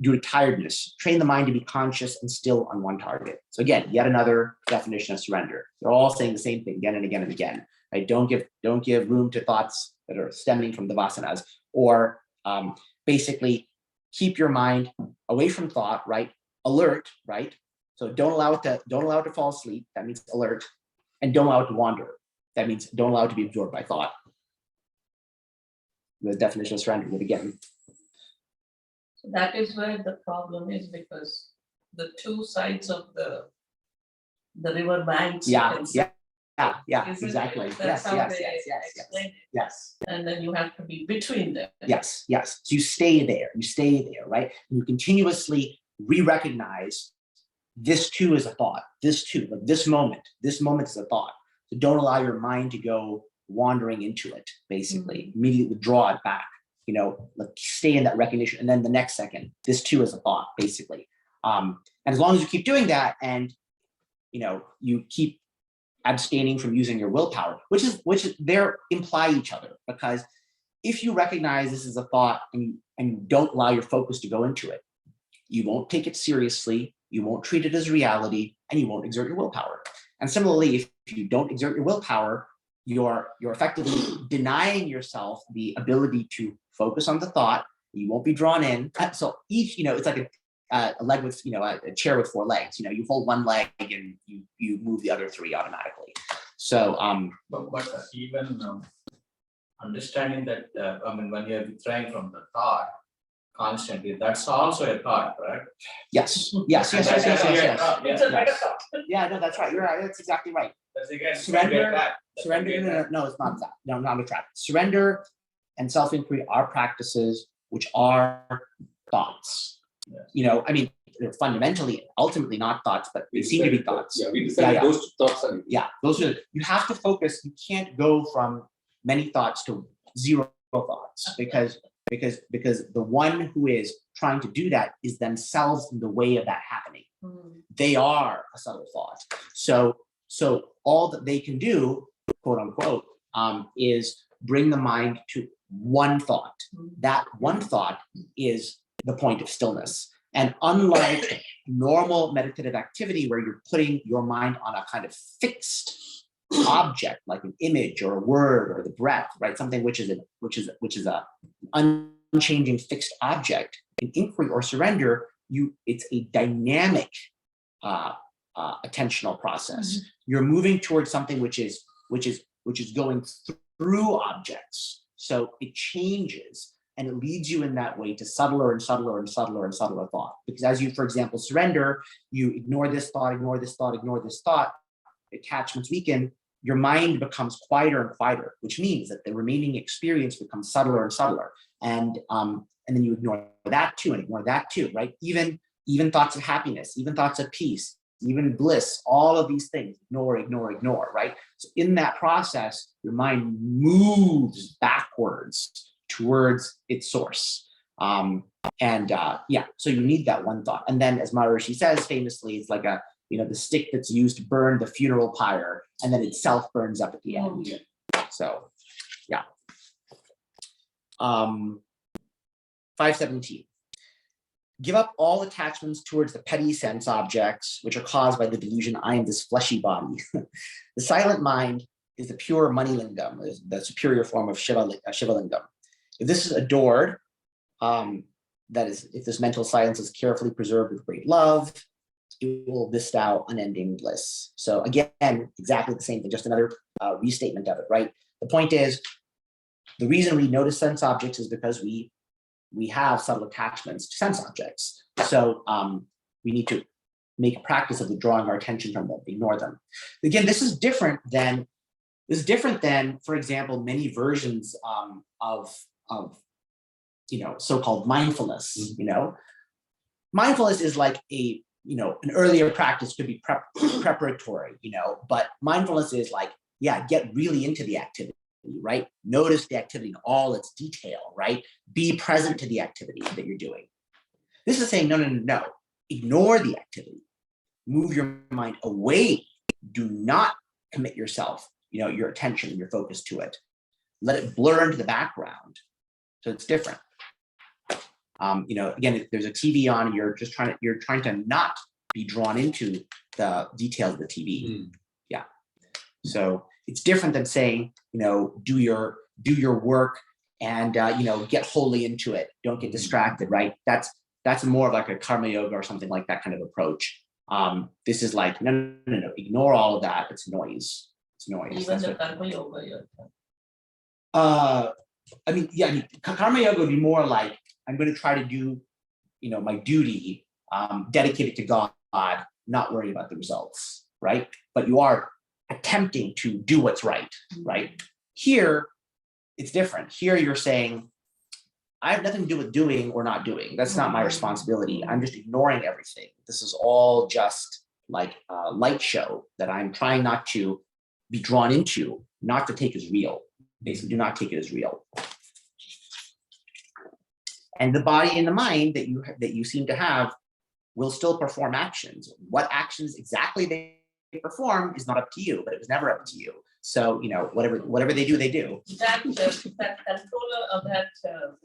due to tiredness. Train the mind to be conscious and still on one target. So again, yet another definition of surrender. They're all saying the same thing again and again and again. Right? Don't give room to thoughts that are stemming from the vasanas, or basically keep your mind away from thought, right? Alert, right? So don't allow it to fall asleep. That means alert, and don't allow it to wander. That means don't allow it to be absorbed by thought. The definition of surrender would again. So that is where the problem is, because the two sides of the river banks. you can say, Yeah, isn't it? exactly. That's how they Yes. explain it. Yes. And then you have to be between them. Yes. So you stay there, right? And you continuously re-recognize this too is a thought, this too, like this moment is a thought. So don't allow your mind to go wandering into it, basically. Immediately withdraw it back, like stay in that recognition. And then the next second, this too is a thought, basically. And as long as you keep doing that, and you keep abstaining from using your willpower, which is they imply each other, because if you recognize this is a thought and you don't allow your focus to go into it, you won't take it seriously, you won't treat it as reality, and you won't exert your willpower. And similarly, if you don't exert your willpower, you're effectively denying yourself the ability to focus on the thought. You won't be drawn in. So each, it's like a leg with, a chair with four legs. You hold one leg and you move the other three automatically. So, but even understanding that, when you're withdrawing from the thought constantly, that's also a thought, correct? Yes. It's a better thought. Yeah, no, that's right. You're right. That's exactly right. That's again Surrender, no, it's not that. No, not a trap. Surrender and self-inquiry are practices which are thoughts. They're fundamentally, ultimately not thoughts, but they seem to be thoughts. Yeah, we decided those two thoughts are. Yeah, those are, you have to focus. You can't go from many thoughts to zero thoughts, because the one who is trying to do that is themselves in the way of that happening. They are a subtle thought. So all that they can do, quote unquote, is bring the mind to one thought. That one thought is the point of stillness. And unlike normal meditative activity where you're putting your mind on a kind of fixed object, like an image or a word or the breath, right? Something which is a unchanging fixed object. In inquiry or surrender, it's a dynamic attentional process. You're moving towards something which is going through objects. So it changes, and it leads you in that way to subtler and subtler and subtler and subtler thought. Because as you, for example, surrender, you ignore this thought, ignore this thought, ignore this thought, attachments weaken, your mind becomes quieter and quieter, which means that the remaining experience becomes subtler and subtler. And then you ignore that too, and ignore that too, right? Even thoughts of happiness, even thoughts of peace, even bliss, all of these things, ignore, right? So in that process, your mind moves backwards towards its source. So you need that one thought. And then, as Maharishi says famously, it's like the stick that's used to burn the funeral pyre, and then itself burns up at the end. So, yeah. 517. Give up all attachments towards the petty sense objects, which are caused by the delusion, I am this fleshy body. The silent mind is the pure Manilingam, the superior form of Shivalingam. If this is adored, that is, if this mental silence is carefully preserved with great love, it will bestow unending bliss. So again, exactly the same thing, just another restatement of it, right? The point is, the reason we notice sense objects is because we have subtle attachments to sense objects. So we need to make a practice of withdrawing our attention from them, ignore them. Again, this is different than, for example, many versions of so-called mindfulness. Mindfulness is like an earlier practice, could be preparatory, but mindfulness is like, get really into the activity, right? Notice the activity in all its detail, right? Be present to the activity that you're doing. This is saying, no. Ignore the activity. Move your mind away. Do not commit yourself, your attention and your focus to it. Let it blur into the background. So it's different. Again, if there's a TV on, you're trying to not be drawn into the details of the TV. Yeah. So it's different than saying, do your work and get wholly into it. Don't get distracted, right? That's more of like a karma yoga or something like that kind of approach. This is like, no, ignore all of that. It's noise. It's noise. Even the karma yoga. Karma yoga would be more like, I'm going to try to do, my duty, dedicated to God, not worry about the results, right? But you are attempting to do what's right, right? Here, it's different. Here you're saying, I have nothing to do with doing or not doing. That's not my responsibility. I'm just ignoring everything. This is all just like a light show that I'm trying not to be drawn into, not to take as real. Basically, do not take it as real. And the body and the mind that you seem to have will still perform actions. What actions exactly they perform is not up to you, but it was never up to you. So, whatever they do, they do. That controller of that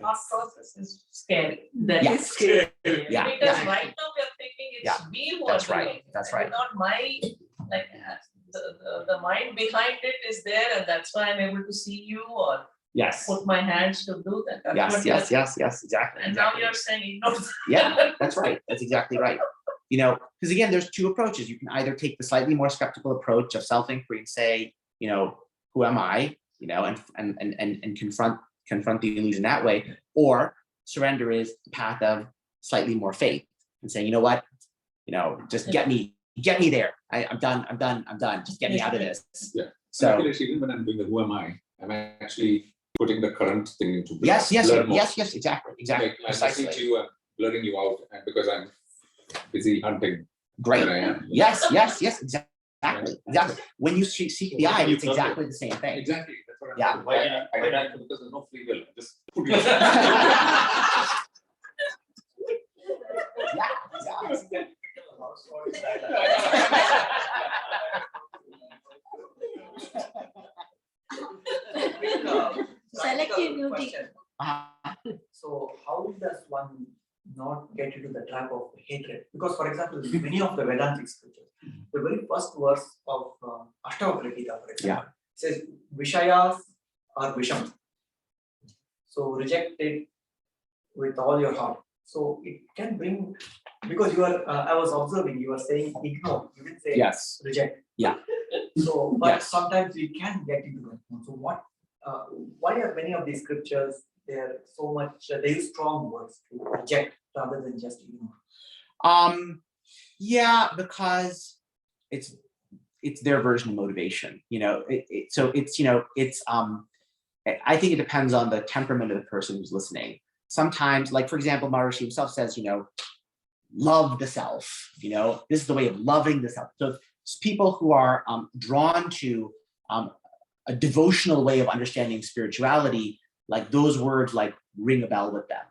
thought process is scary. That Yeah. is scary. Yeah, Because yeah. right now we are thinking it's Yeah. me who That's are right. doing it. That's And right. Not my, like, the mind behind it is there, and that's why I'm able to see you or Yes. put my hands to do that. That's Yes, what you're yes, yes, yes, exactly. And exactly. now you're saying no. Yeah, that's right. That's exactly right. Because again, there's two approaches. You can either take the slightly more skeptical approach of self-inquiry and say, who am I? And confront the illusion that way. Or surrender is the path of slightly more faith and saying, you know what? Just get me there. I'm done. Just get me out of this. Yeah. So Akilesh, even when I'm doing the who am I actually putting the current thing into blur. yes, blur mode. yes, exactly. Like I'm Precisely. listening to you and blurring you out, and because I'm busy hunting Great. where I am. Yes, exactly. When you seek the eye, it's exactly the same thing. Exactly. That's what I'm Yeah. saying. Why because there's no free will. Just put it. Yeah. Selective muting. Question. So how does one not get into the trap of hatred? Because, for example, many of the Vedantic scriptures, the very first verse of Ashtavakra Gita, for example, says Vishayas are Visham. So reject it with all your heart. So it can bring, because you are, I was observing, you were saying ignore, you didn't say Yes. reject. Yeah. So, but Yes. sometimes we can get into that. So why are many of these scriptures, they're so much, they use strong words to reject rather than just ignore? Yeah, because it's their version of motivation. I think it depends on the temperament of the person who's listening. Sometimes, like for example, Maharshi himself says, love the self. This is the way of loving the self. So it's people who are drawn to a devotional way of understanding spirituality, like those words like ring a bell with them,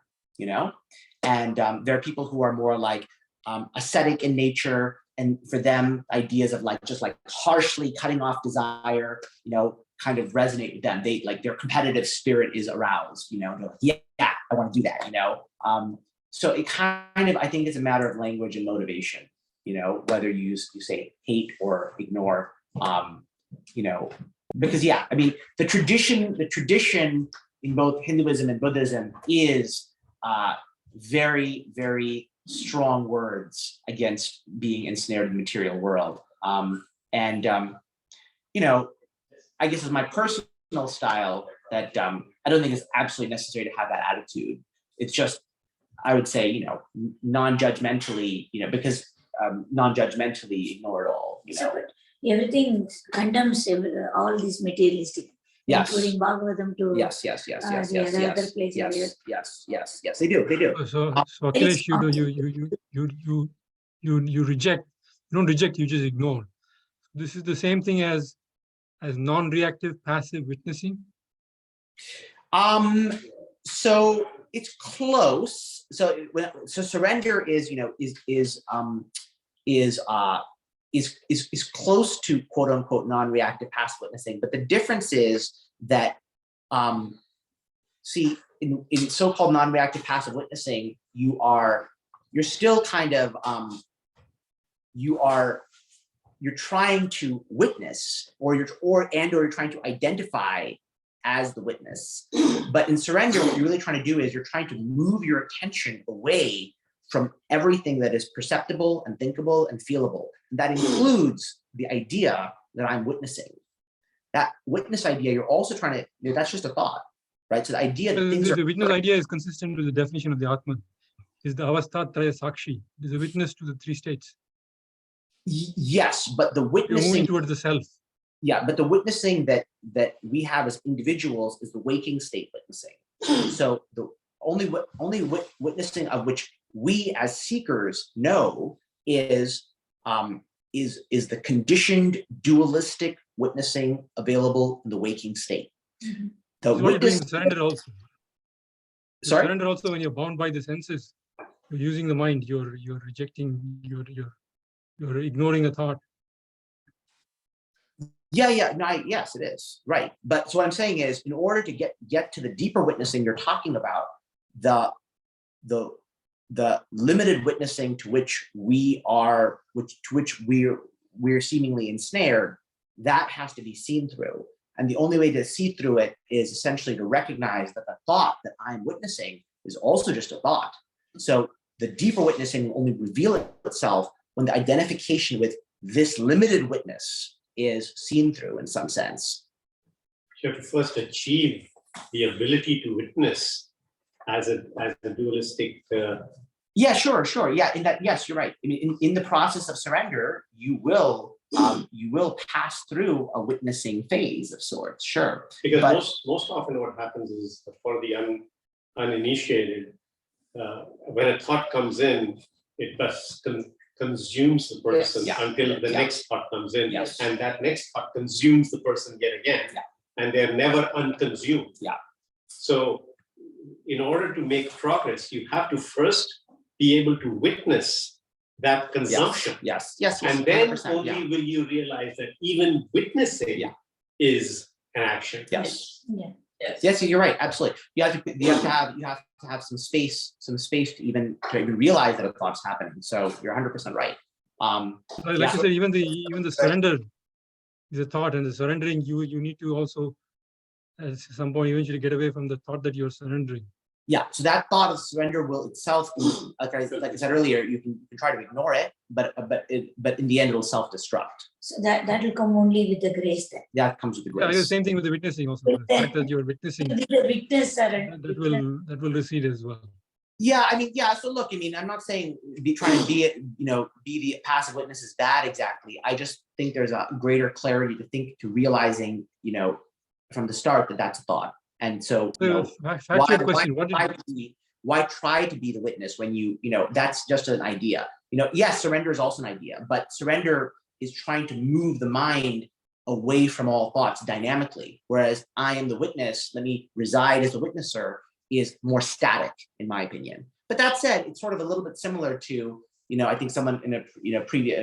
and there are people who are more like ascetic in nature, and for them ideas of just harshly cutting off desire, kind of resonate with them. They like their competitive spirit is aroused, they're like, yeah, I want to do that, so it kind of, I think it's a matter of language and motivation, whether you say hate or ignore, because the tradition in both Hinduism and Buddhism is very, very strong words against being ensnared in the material world. I guess it's my personal style that I don't think it's absolutely necessary to have that attitude. It's just, I would say, non-judgmentally, because non-judgmentally ignore it all, So, everything condemns all these materialistic, Yes. including Bhagavatam to Yes. the other places. Yes. They do. So Akilesh, you reject. You don't reject. You just ignore. This is the same thing as non-reactive passive witnessing. So it's close. So surrender is close to quote unquote non-reactive passive witnessing, but the difference is that see, in so-called non-reactive passive witnessing, you're still kind of, you're trying to witness, or you're trying to identify as the witness. But in surrender, what you're really trying to do is you're trying to move your attention away from everything that is perceptible and thinkable and feelable. And that includes the idea that I'm witnessing. That witness idea, you're also trying to, that's just a thought, right? So the idea that things the witness idea is consistent with the definition of the Atman. Is the avasthatraya sakshi. It is a witness to the three states. Yes, but the You're witnessing moving towards the self. Yeah, but the witnessing that we have as individuals is the waking state witnessing. So the only witnessing of which we as seekers know is the conditioned dualistic witnessing available in the waking state. Mm-hmm. The What you're doing witness, in surrender also. In sorry? surrender also, when you're bound by the senses, you're using the mind. You're rejecting. You're ignoring a thought. Yeah, no, yes, it is, right. But so what I'm saying is, in order to get to the deeper witnessing you're talking about, the limited witnessing to which we're seemingly ensnared, that has to be seen through. And the only way to see through it is essentially to recognize that the thought that I'm witnessing is also just a thought. So the deeper witnessing will only reveal itself when the identification with this limited witness is seen through in some sense. You have to first achieve the ability to witness as a dualistic. Yeah, sure. Yeah, in that, yes, you're right. I mean, in the process of surrender, you will pass through a witnessing phase of sorts. Sure. Because but most often what happens is, for the uninitiated, when a thought comes in, it just consumes the person until the next thought comes in, and that next thought consumes the person yet again, and they're never unconsumed. So in order to make progress, you have to first be able to witness that consumption. Yes. And then only will you realize that even witnessing is an action. Yes. Yeah. Yes, you're right. Absolutely. You have to have some space to even realize that a thought's happening. So you're 100% right. Like you said, even the surrender is a thought, and the surrendering, you need to also at some point eventually get away from the thought that you're surrendering. Yeah, so that thought of surrender will itself, like I said earlier, you can try to ignore it, but in the end it'll self-destruct. So that will come only with the grace then. That comes with the grace. Yeah, the same thing with the witnessing also. The fact that you're witnessing, With the witness surrender. that will recede as well. Yeah, I mean, so look, I mean, I'm not saying trying to be the passive witness is bad exactly. I just think there's a greater clarity to realizing, from the start that that's a thought. And so, why try to be the witness when that's just an idea? Yes, surrender is also an idea, but surrender is trying to move the mind away from all thoughts dynamically. Whereas I am the witness, let me reside as a witnesser, is more static, in my opinion. But that said, it's sort of a little bit similar to, I think someone in a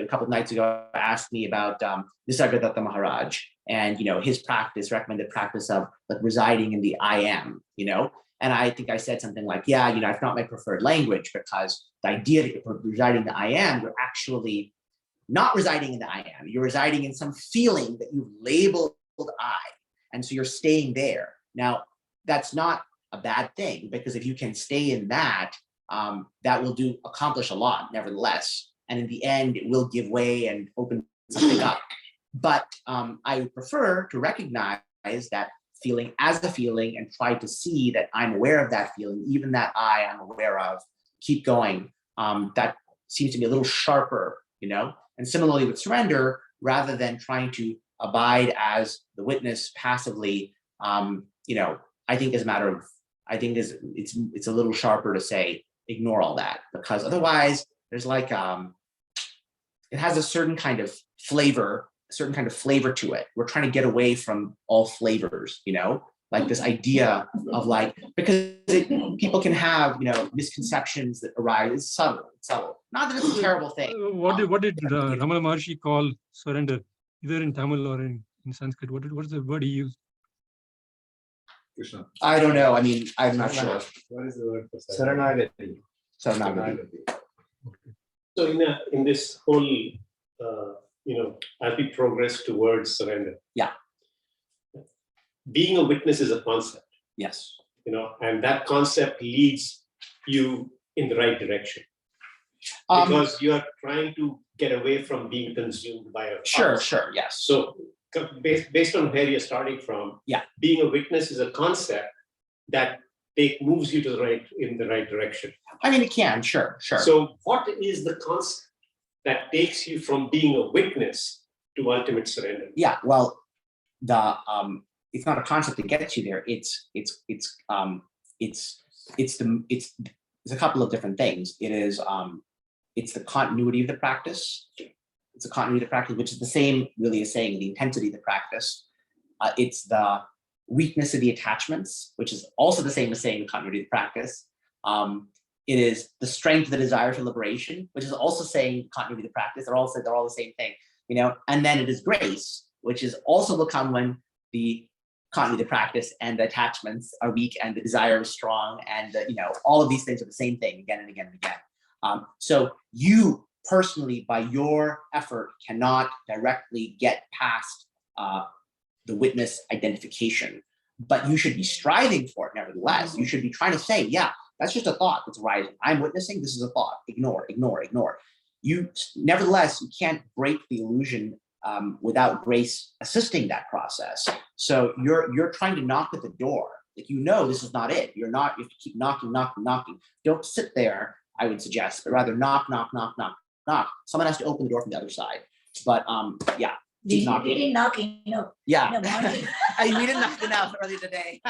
couple of nights ago asked me about Nisargadatta Maharaj and, his recommended practice of like residing in the I am, and I think I said something like, it's not my preferred language, because the idea that you're residing in the I am, you're actually not residing in the I am, you're residing in some feeling that you've labeled I. And so you're staying there. Now, that's not a bad thing, because if you can stay in that, that will accomplish a lot, nevertheless. And in the end, it will give way and open something up. But I would prefer to recognize that feeling as a feeling and try to see that I'm aware of that feeling, even that I'm aware of, keep going. That seems to be a little sharper, And similarly with surrender, rather than trying to abide as the witness passively, I think it's a little sharper to say, ignore all that, because otherwise there's like, it has a certain kind of flavor to it. We're trying to get away from all flavors, like this idea of like, because people can have, misconceptions that arise. It's subtle. Not that it's a terrible thing. What did Ramana Maharshi call surrender, either in Tamil or in Sanskrit? What is the word he used? Krishna. I don't know. I mean, I'm not sure. What is the word for Saranagati. So I'm not. So in this whole, as we progress towards surrender. Yeah. Being a witness is a concept, Yes. and that concept leads you in the right direction. Because you are trying to get away from being consumed by a Sure, thought. sure, yes. So based on where you're starting from, Yeah. being a witness is a concept that moves you in the right direction. I mean, it can, sure. So what is the concept that takes you from being a witness to ultimate surrender? Yeah, well, it's not a concept that gets you there. It's a couple of different things. It's the continuity of the practice. It's a continuity of the practice, which is the same really as saying the intensity of the practice. It's the weakness of the attachments, which is also the same as saying the continuity of the practice. It is the strength of the desire for liberation, which is also saying continuity of the practice. They're all the same thing, And then it is grace, which is also will come when the continuity of the practice and the attachments are weak and the desire is strong, and all of these things are the same thing again and again and again. So you personally, by your effort, cannot directly get past the witness identification, but you should be striving for it nevertheless. You should be trying to say, yeah, that's just a thought that's arising. I'm witnessing, this is a thought. Ignore. Nevertheless, you can't break the illusion without grace assisting that process. So you're trying to knock at the door. Like, this is not it. You have to keep knocking. Don't sit there, I would suggest, but rather knock. Someone has to open the door from the other side. But yeah. We didn't knock enough. Yeah. In the morning. We didn't knock enough earlier today.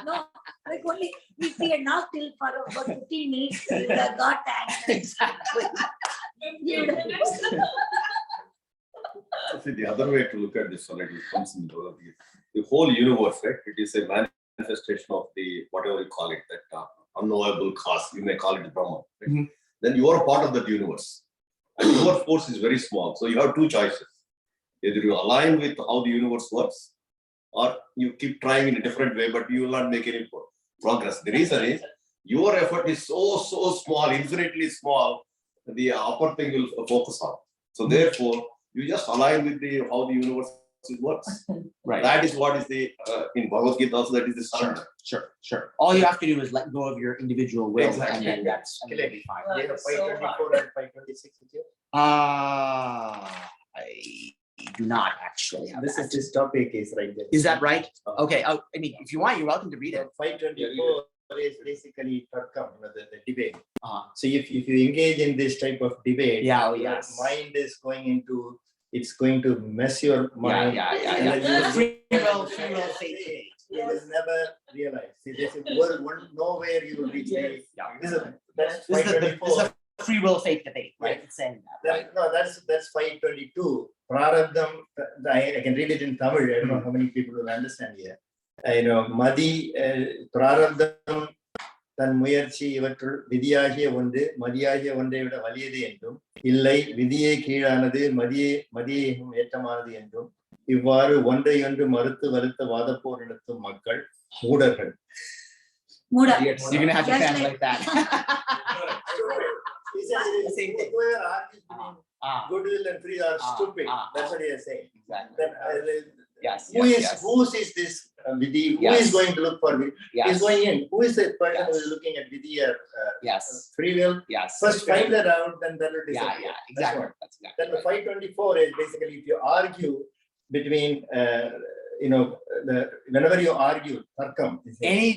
No, like only if we had knocked till for about 15 minutes, we would have got the answer. Exactly. See, the other way to look at this, comes into the whole universe, right? It is a manifestation of the, whatever you call it, that unknowable cause. You may call it Brahman. Right? Mm-hmm. Then you are a part of that universe. And your force is very small. So you have two choices. Either you align with how the universe works, or you keep trying in a different way, but you will not make any progress. The reason is your effort is so small, infinitely small, the upper thing will focus on. So therefore, you just align with how the universe works. Right. That is what is in Bhagavad Gita also, that is the surrender. Sure. All you have to do is let go of your individual will, Exactly. and then that's be fine. We have 524 and 526 with you. I do not actually have that. This topic is right there. Is that right? Okay. I mean, if you want, you're welcome to read it. 524 is basically Tarkam, the debate. So if you engage in this type of debate, your mind is it's going to mess your mind. Yeah. Free will fate debate. You will never realize. See, there's a world nowhere you will reach. This is a free will fate debate, right? It's saying that. Right? No, that's 522. Prarabdham, I can read it in Tamil. I don't know how many people will understand here. Madi, Prarabdham, தன் முயற்சி இவற்றுள் விதியாகிய ஒன்று மதியாகிய ஒன்றை விட வலியது என்றும் இல்லை விதியே கீழானது மதியே ஏற்றமானது என்றும் இவ்வாறு ஒன்றையொன்று மறுத்து வருத்த வாதப்போர் நடத்தும் மக்கள் மூடர்கள். You're gonna have to translate that. Goodwill and free are stupid. That's what he is saying. Exactly. Who is this Vidhi? Who is going to look for Vidhi? Is going in. Who is the person who is looking at Vidhi or free will? First find that out, then that will decide. Exactly. Then the 524 is basically if you argue between, whenever you argue, Tarkam. Any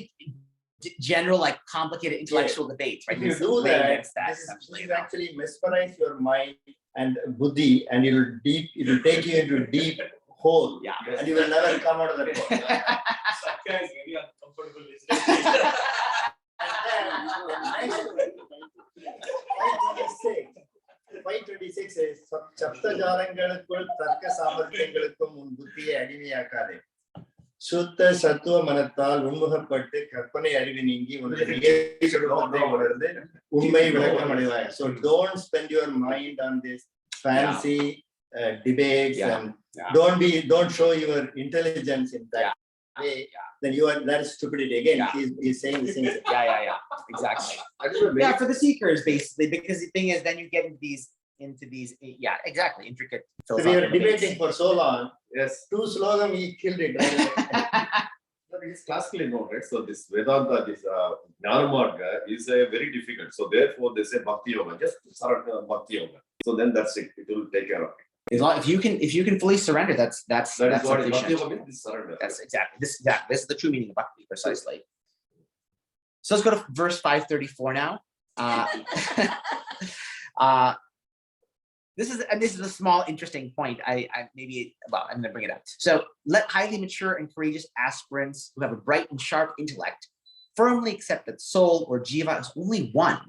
general, complicated intellectual debate, right? If you do that, this will actually mesmerize your mind and buddhi, and it will take you into a deep hole. And you will never come out of that hole. Sakya is very uncomfortable listening. 526 is சப்தஜாலங்களுக்குள் தர்க்க சாமர்த்தியங்களுக்கும் உன் புத்தியை அடிமையாக்காதே. சுத்த சத்துவ மனத்தால் உண்முகப்பட்டு கற்பனை அறிவு நீங்கி உணர்ந்து உண்மை விளக்கம் அடைவாய். So don't spend your mind on this fancy debates and don't show your intelligence in that. way, then that is stupidity again. Yeah. He's saying the same thing. Yeah, exactly. I just want to Yeah, make for the seekers, basically, because the thing is, then you get into these, yeah, exactly, intricate. So we were philosophical debates. debating for so long. yes. Too slogam, he killed it. Right? But it's classically known, right? So this Vedanta, this Jnana Marga is a very difficult. So therefore they say Bhakti Yoga, just surrender Bhakti Yoga. So then that's it. It will take care of it. As long if you can fully surrender, that's That is what Bhakti sufficient. Yoga means, is surrender. That's exactly this. Yeah, this is the true meaning of bhakti, precisely. So let's go to verse 534 now. This is a small, interesting point. I'm going to bring it up. So let highly mature and courageous aspirants who have a bright and sharp intellect firmly accept that soul or jiva is only one,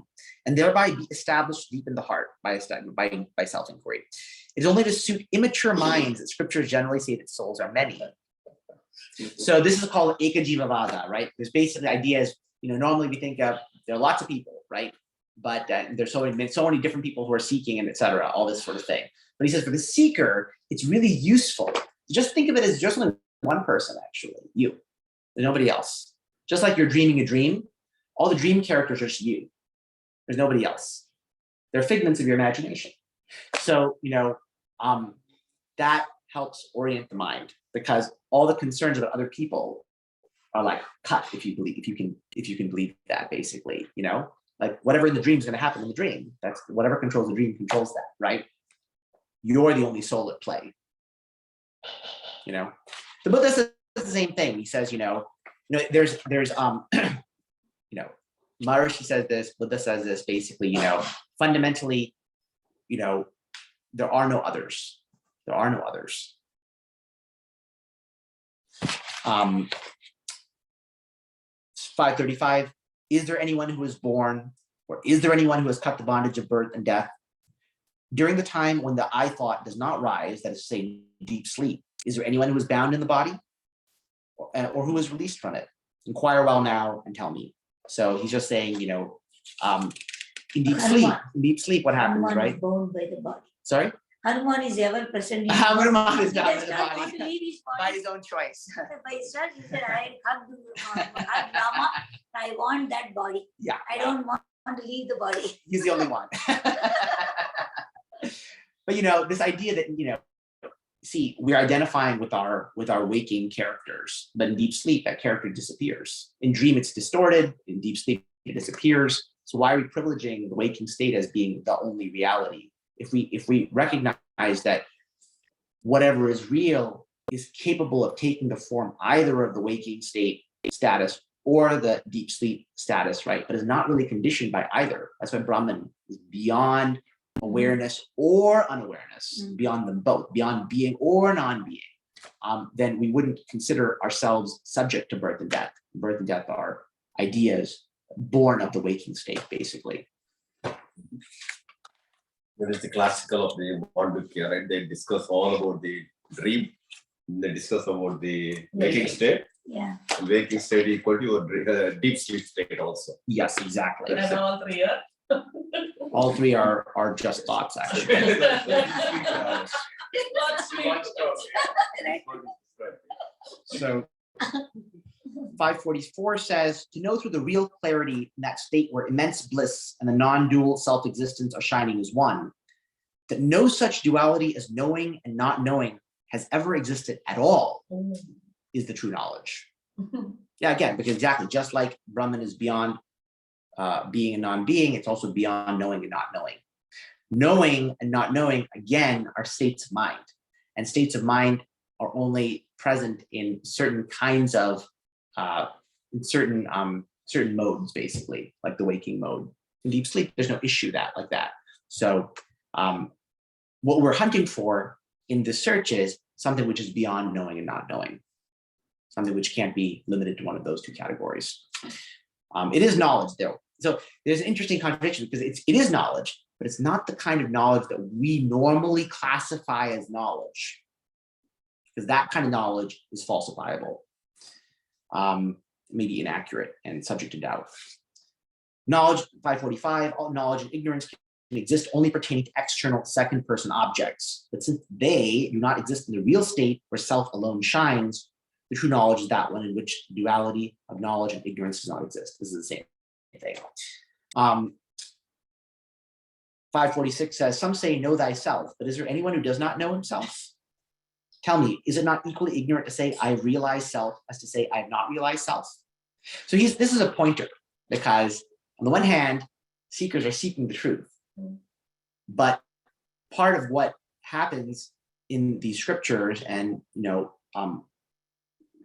and thereby be established deep in the heart by self-inquiry. It is only to suit immature minds that scriptures generally say that souls are many. So this is called Ekajivavada, right? There's basically ideas, normally we think of, there are lots of people, right? But there's so many different people who are seeking and etc., all this sort of thing. But he says for the seeker, it's really useful. Just think of it as just only one person, actually, you. There's nobody else. Just like you're dreaming a dream, all the dream characters are just you. There's nobody else. They're figments of your imagination. So, that helps orient the mind, because all the concerns about other people are like cut if you can believe that, basically, like whatever in the dream is going to happen in the dream. That's whatever controls the dream controls that, right? You're the only soul at play. The Buddha says the same thing. He says, there's Maharshi says this, Buddha says this, basically, fundamentally, there are no others. There are no others. 535, is there anyone who is born, or is there anyone who has cut the bondage of birth and death? During the time when the I thought does not rise, that is to say, deep sleep, is there anyone who is bound in the body, or who is released from it? Inquire well now and tell me. So he's just saying, in deep sleep, what happens, Hanuman right? is bound by the body. Sorry? Hanuman is ever present. in Hanuman is He bound does in the not body. want to leave his By body. his own choice. By his choice, he said, I hug Rama. I want that body. Yeah. I don't want to leave the body. He's the only one. But this idea that see, we're identifying with our waking characters, but in deep sleep, that character disappears. In dream, it's distorted. In deep sleep, it disappears. So why are we privileging the waking state as being the only reality? If we recognize that whatever is real is capable of taking the form either of the waking state status or the deep sleep status, right? But is not really conditioned by either. That's why Brahman is beyond awareness or unawareness, beyond them both, beyond being or non-being. Then we wouldn't consider ourselves subject to birth and death. Birth and death are ideas born of the waking state, basically. That is the classical of the Mondukya, right? They discuss all about the dream. They discuss about the waking state. Yeah. Waking state equal to your deep sleep state also. Yes, exactly. And all three are. All three are just thoughts, actually. So 544 says, to know through the real clarity in that state where immense bliss and the non-dual self-existence are shining as one, that no such duality as knowing and not knowing has ever existed at all, is the true knowledge. Yeah, again, because exactly, just like Brahman is beyond being and non-being, it's also beyond knowing and not knowing. Knowing and not knowing, again, are states of mind. And states of mind are only present in certain kinds of, in certain modes, basically, like the waking mode. In deep sleep, there's no issue like that. So what we're hunting for in this search is something which is beyond knowing and not knowing. Something which can't be limited to one of those two categories. It is knowledge, though. So there's an interesting contradiction because it is knowledge, but it's not the kind of knowledge that we normally classify as knowledge, because that kind of knowledge is falsifiable, maybe inaccurate and subject to doubt. Knowledge, 545, all knowledge and ignorance can exist only pertaining to external second-person objects, but since they do not exist in the real state where self alone shines, The true knowledge is that one in which duality of knowledge and ignorance does not exist. This is the same thing. 546 says, some say know thyself, but is there anyone who does not know himself? Tell me, is it not equally ignorant to say I realize self as to say I have not realized self? So this is a pointer, because on the one hand, seekers are seeking the truth. But part of what happens in these scriptures and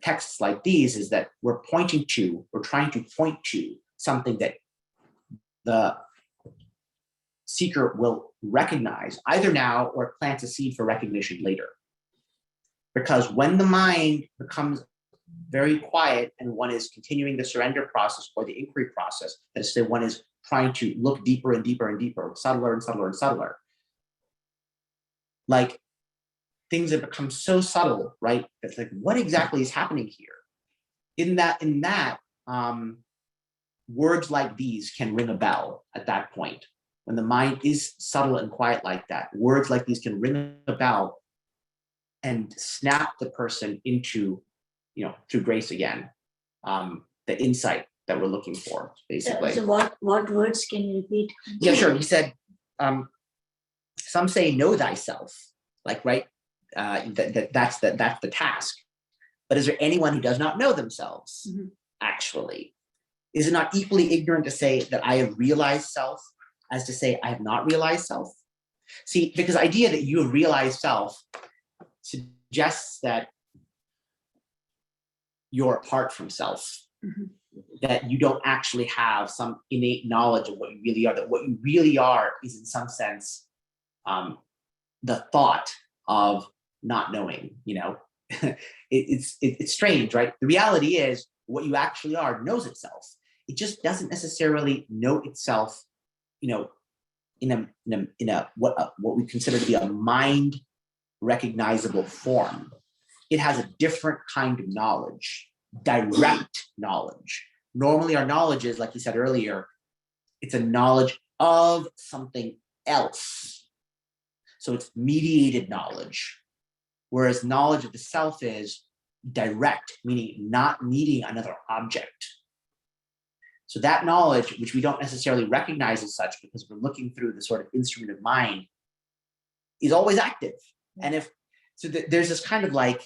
texts like these is that we're trying to point to something that the seeker will recognize either now or plants a seed for recognition later. Because when the mind becomes very quiet and one is continuing the surrender process or the inquiry process, that is to say, one is trying to look deeper and deeper and deeper, subtler and subtler and subtler, like things have become so subtle, right? That's like, what exactly is happening here? In that, words like these can ring a bell at that point. When the mind is subtle and quiet like that, words like these can ring a bell and snap the person into, through grace again, the insight that we're looking for, basically. So what words can you repeat? Yeah, sure. He said, some say know thyself, like, right? That's the task. But is there anyone who does not know themselves, actually? Is it not equally ignorant to say that I have realized self as to say I have not realized self? See, because the idea that you have realized self suggests that you're apart from self, that you don't actually have some innate knowledge of what you really are, that what you really are is in some sense the thought of not knowing, it's strange, right? The reality is what you actually are knows itself. It just doesn't necessarily know itself, in a what we consider to be a mind recognizable form. It has a different kind of knowledge, direct knowledge. Normally our knowledge is, like you said earlier, it's a knowledge of something else. So it's mediated knowledge. Whereas knowledge of the self is direct, meaning not needing another object. So that knowledge, which we don't necessarily recognize as such because we're looking through the sort of instrument of mind, is always active. And there's this kind of like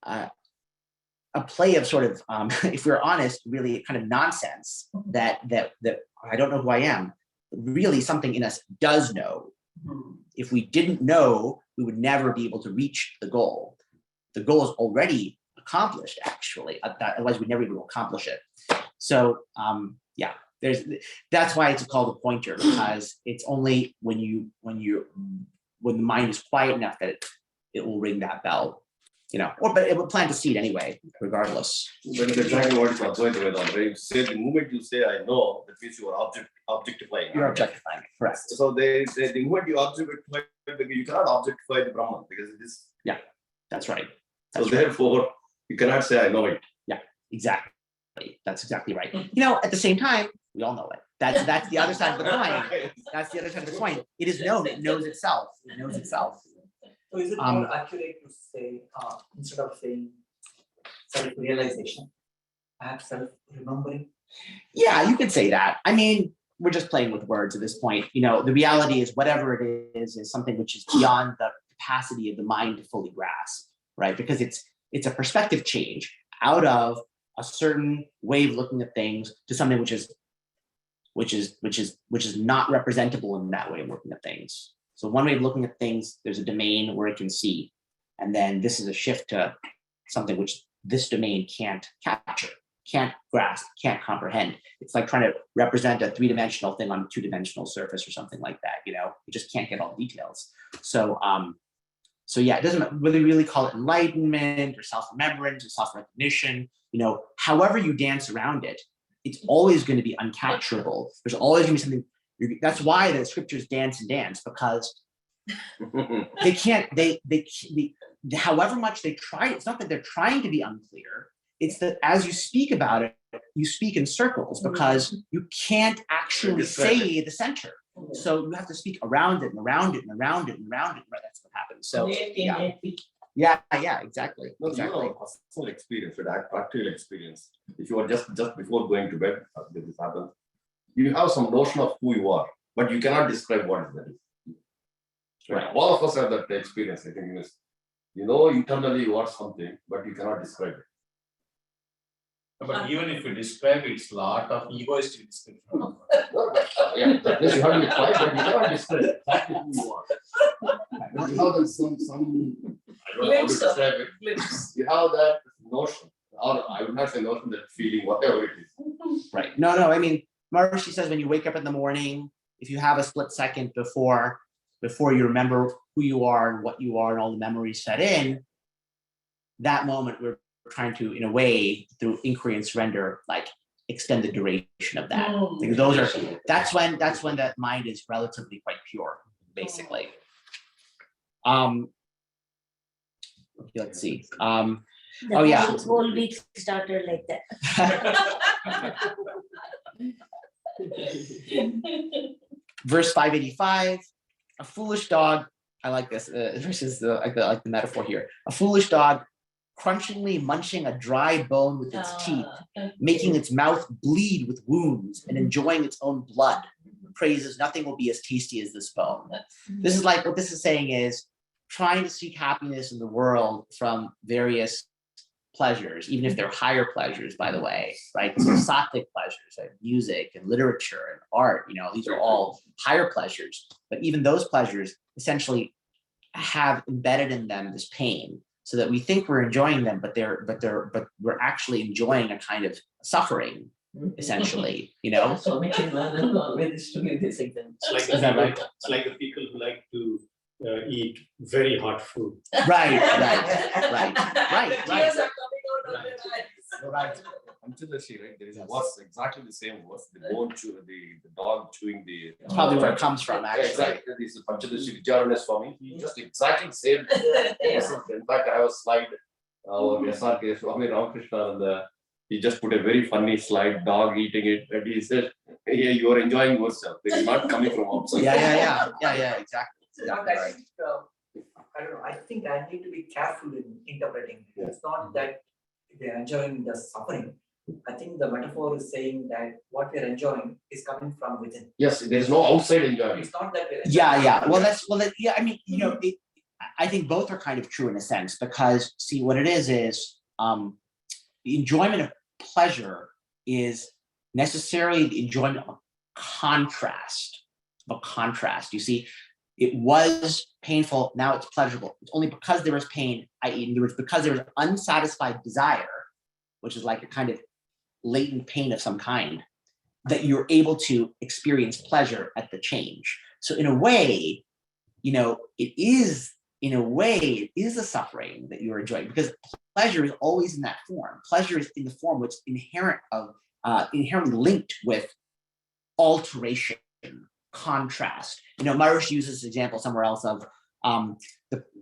a play of sort of, if we're honest, really kind of nonsense that I don't know who I am. Really, something in us does know. If we didn't know, we would never be able to reach the goal. The goal is already accomplished, actually. Otherwise, we'd never be able to accomplish it. So, that's why it's called a pointer, because it's only when the mind is quiet enough that it will ring that bell, but it will plant a seed anyway, regardless. That is exactly what is observed by them, right? Say the moment you say I know, that means you are objectifying. You're objectifying it, correct. So the moment you objectify, you cannot objectify the Brahman because it is. Yeah, that's right. Therefore, you cannot say I know it. Yeah, exactly. That's exactly right. At the same time, we all know it. That's the other side of the coin. That's the other side of the coin. It is known. It knows itself. It knows itself. So is it more accurate to say, instead of saying self-realization, perhaps self-remembering? Yeah, you could say that. I mean, we're just playing with words at this point. The reality is whatever it is something which is beyond the capacity of the mind to fully grasp, right? Because it's a perspective change out of a certain way of looking at things to something which is not representable in that way of looking at things. So one way of looking at things, there's a domain where it can see, and then this is a shift to something which this domain can't capture, can't grasp, can't comprehend. It's like trying to represent a three-dimensional thing on a two-dimensional surface or something like that. You just can't get all the details. So yeah, it doesn't really call it enlightenment or self-remembrance or self-recognition. However you dance around it, it's always going to be uncapturable. There's always going to be something. That's why the scriptures dance and dance, because they can't. They however much they try. It's not that they're trying to be unclear. It's that as you speak about it, you speak in circles because you can't actually say the center. So you have to speak around it and around it and around it and around it. Right, that's what happens. So yeah. Yeah, exactly. No, Exactly. personal experience, practical experience. If you are just before going to bed, this happens. You have some notion of who you are, but you cannot describe what is that. Right. All of us have that experience. I think you know internally you are something, but you cannot describe it. But even if you describe it, it's a lot of egoistic description. Yeah, that means you have to be quiet, but you cannot describe exactly who you are. But you have some I don't know how to describe it. You have that notion, or I would not say notion, that feeling, whatever it is. Right. No, I mean, Maharshi says when you wake up in the morning, if you have a split second before you remember who you are and what you are and all the memories set in, that moment we're trying to, in a way, through inquiry and surrender, like extend the duration of that. Because that's when that mind is relatively quite pure, basically. Let's see. The whole week started like that. Verse 585, a foolish dog, I like this, versus like the metaphor here. A foolish dog crunchingly munching a dry bone with its teeth, making its mouth bleed with wounds and enjoying its own blood, praises nothing will be as tasty as this bone. This is like, what this is saying is trying to seek happiness in the world from various pleasures, even if they're higher pleasures, by the way, right? So sattvic pleasures, like music and literature and art, these are all higher pleasures, but even those pleasures essentially have embedded in them this pain, so that we think we're enjoying them, but we're actually enjoying a kind of suffering, essentially, So Michelin always to give this example. It's like the people who like to eat very hot food. Right. Tears are coming out of their eyes. Right. Panchadashi, right? There is a verse, exactly the same verse. The dog chewing the. That's probably where it comes from, actually. Exactly. This is Panchadashi Vijarana Swami. He just exactly same. In fact, I have a slide. Our SRK Swami Ramakrishna, and he just put a very funny slide, dog eating it, and he said, "Hey, you are enjoying yourself. It is not coming from outside." Yeah, exactly. I think, I don't know, I think I need to be careful in interpreting. Yeah. It's not that they're enjoying the suffering. I think the metaphor is saying that what we're enjoying is coming from within. Yes, there is no outside enjoyment. It's not that we're Yeah. I mean, I think both are kind of true in a sense, because see, what it is the enjoyment of pleasure is necessarily the enjoyment of contrast. You see, it was painful, now it's pleasurable. It's only because there was pain, i.e., because there was unsatisfied desire, which is like a kind of latent pain of some kind, that you're able to experience pleasure at the change. So in a way, it is a suffering that you're enjoying, because pleasure is always in that form. Pleasure is in the form which is inherently linked with alteration, contrast. Maharshi uses this example somewhere else of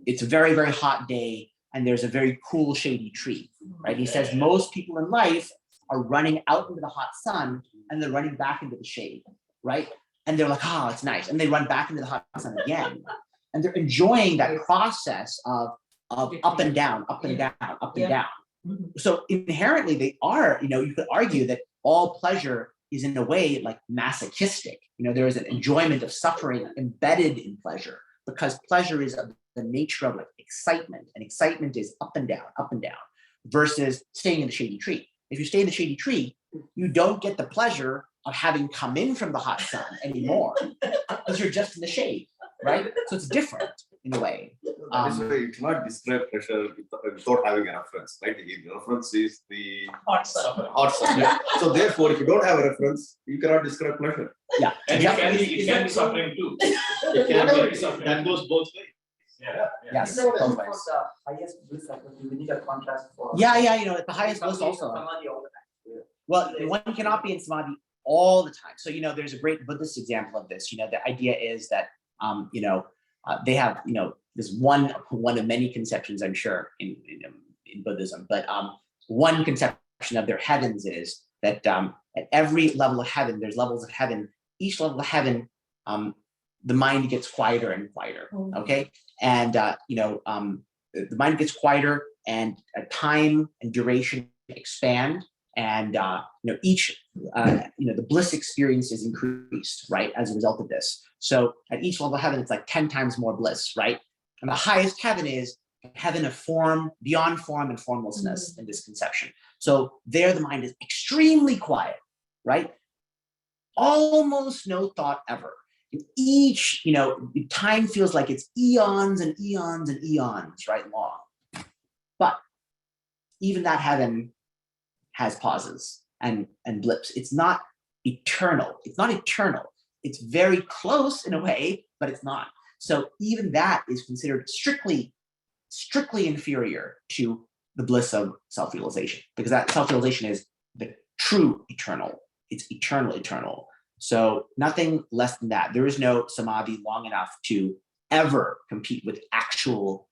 it's a very, very hot day and there's a very cool shady tree, right? He says most people in life are running out into the hot sun and they're running back into the shade, right? And they're like, oh, it's nice. And they run back into the hot sun again. And they're enjoying that process of up and down, up and down, up and down. So inherently they are, you could argue that all pleasure is in a way like masochistic. There is an enjoyment of suffering embedded in pleasure, because pleasure is of the nature of like excitement, and excitement is up and down, versus staying in the shady tree. If you stay in the shady tree, you don't get the pleasure of having come in from the hot sun anymore, because you're just in the shade, right? So it's different in a way. That is why you cannot describe pleasure without having a reference, right? The reference is the hot sun. Yeah. So therefore, if you don't have a reference, you cannot describe pleasure. Yeah. And it can be suffering too. It can be suffering. That goes both ways. Yeah. Yes. So both for ways. the highest bliss, we need a contrast for. Yeah. At the highest bliss also. Samadhi all the time. Well, one cannot be in samadhi all the time. So, there's a great Buddhist example of this. The idea is that, they have, there's one of many conceptions, I'm sure, in Buddhism, but one conception of their heavens is that at every level of heaven, there's levels of heaven. Each level of heaven, the mind gets quieter and quieter. Okay, and the mind gets quieter, and time and duration expand, and each the bliss experience is increased, right, as a result of this. So at each level of heaven, it's like 10 times more bliss, right? And the highest heaven is heaven of form, beyond form and formlessness in this conception. So there the mind is extremely quiet, right? Almost no thought ever. And each, time feels like it's eons and eons and eons, right, long. But even that heaven has pauses and blips. It's not eternal. It's not eternal. It's very close in a way, but it's not. So even that is considered strictly inferior to the bliss of self-realization, because that self-realization is the true eternal. It's eternal. So nothing less than that. There is no samadhi long enough to ever compete with the actual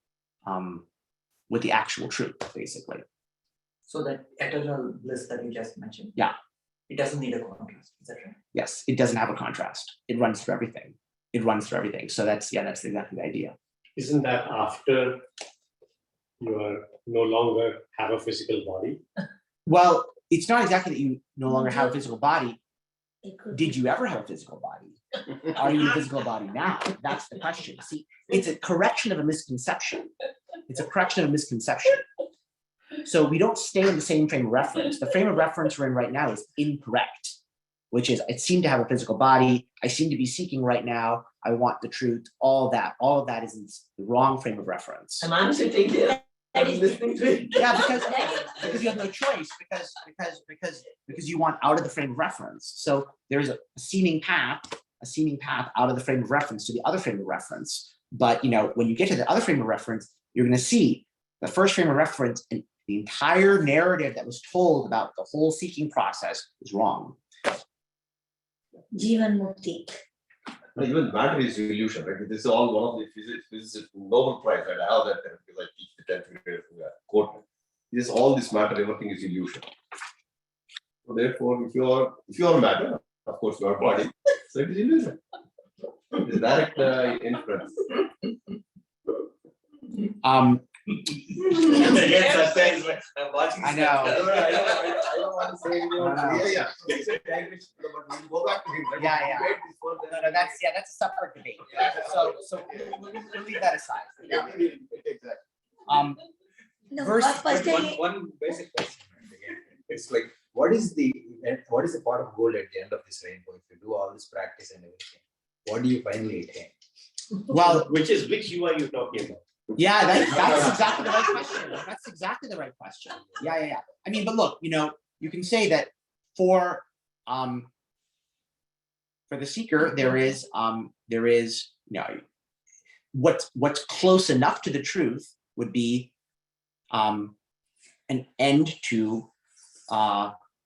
truth, basically. So that eternal bliss that you just mentioned. Yeah. It doesn't need a contrast, is that right? Yes, it doesn't have a contrast. It runs through everything. So that's exactly the idea. Isn't that after you are no longer have a physical body? Well, it's not exactly that you no longer have a physical body. Did you ever have a physical body? Are you in a physical body now? That's the question. See, it's a correction of a misconception. So we don't stay in the same frame of reference. The frame of reference we're in right now is incorrect, which is I seem to have a physical body. I seem to be seeking right now. I want the truth. All of that is in the wrong frame of reference. And I'm sitting here, I'm listening to it. Yeah, because you have no choice, because you want out of the frame of reference. So there's a seeming path out of the frame of reference to the other frame of reference. But when you get to the other frame of reference, you're going to see the first frame of reference and the entire narrative that was told about the whole seeking process is wrong. Jivan Mukti. Even matter is illusion, right? This is all one of the physics Nobel Prize, right? I have that because I teach the 10th grade quote. This all this matter, everything is illusion. So therefore, if you are matter, of course you are body, so it is illusion. It is direct inference. Yes, I'm watching. I know. I don't want to say anyone. Yeah. But we'll go back to him. Right? Yeah. No, that's a separate debate. So we'll leave that aside. Yeah. Exactly. No, Verse- firstly, One basic question. Again, it's like, what is the pot of gold at the end of this rainbow? If you do all this practice and everything, what do you finally attain? Well, Which you are you talking about? yeah, that's exactly the right question. That's exactly the right question. Yeah. I mean, but look, you can say that for the seeker, there is what's close enough to the truth would be an end to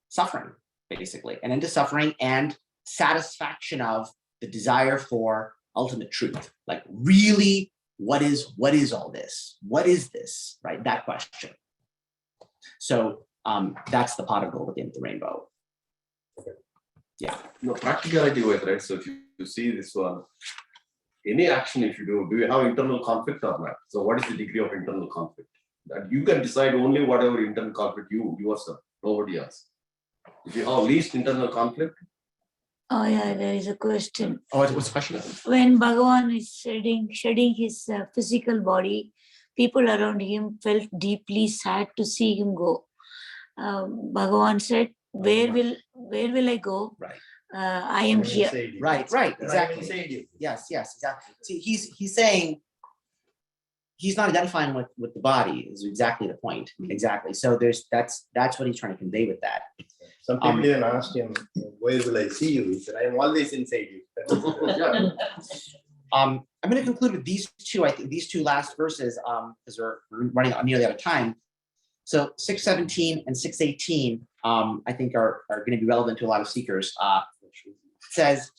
suffering, basically, an end to suffering and satisfaction of the desire for ultimate truth. Like, really, what is all this? What is this? Right? That question. So that's the pot of gold at the end of the rainbow. Yeah. No, practicality wise, right? So if you see this one, any action if you do you have internal conflict or not? So what is the degree of internal conflict? That you can decide only whatever internal conflict yourself, nobody else. If you have least internal conflict. oh yeah, there is a question. Oh, what's the question? When Bhagavan is shedding his physical body, people around him felt deeply sad to see him go. Bhagavan said, "Where will I go? Right. I am here." Right, exactly. Yes, exactly. See, he's saying he's not identifying with the body is exactly the point. Exactly. So that's what he's trying to convey with that. Some people even asked him, where will I see you? He said, I am always inside you. Yeah. I'm going to conclude with these two. I think these two last verses, because we're running nearly out of time. So 617 and 618, I think are going to be relevant to a lot of seekers. Says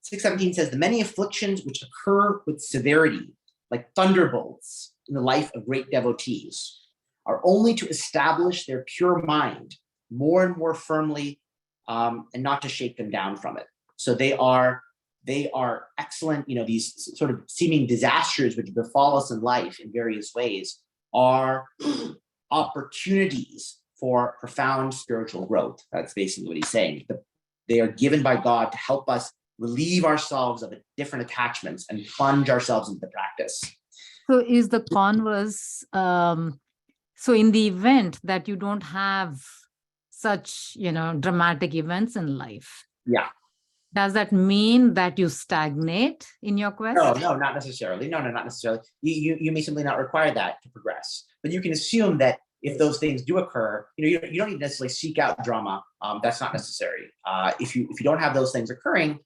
617 says the many afflictions which occur with severity, like thunderbolts in the life of great devotees, are only to establish their pure mind more and more firmly, and not to shake them down from it. So they are excellent. These sort of seeming disasters which befall us in life in various ways are opportunities for profound spiritual growth. That's basically what he's saying. They are given by God to help us relieve ourselves of different attachments and plunge ourselves into the practice. So is the converse, so in the event that you don't have such, dramatic events in life, Yeah. does that mean that you stagnate in your quest? No, not necessarily. No, not necessarily. You may simply not require that to progress, but you can assume that if those things do occur, you don't need to necessarily seek out drama. That's not necessary. If you don't have those things occurring,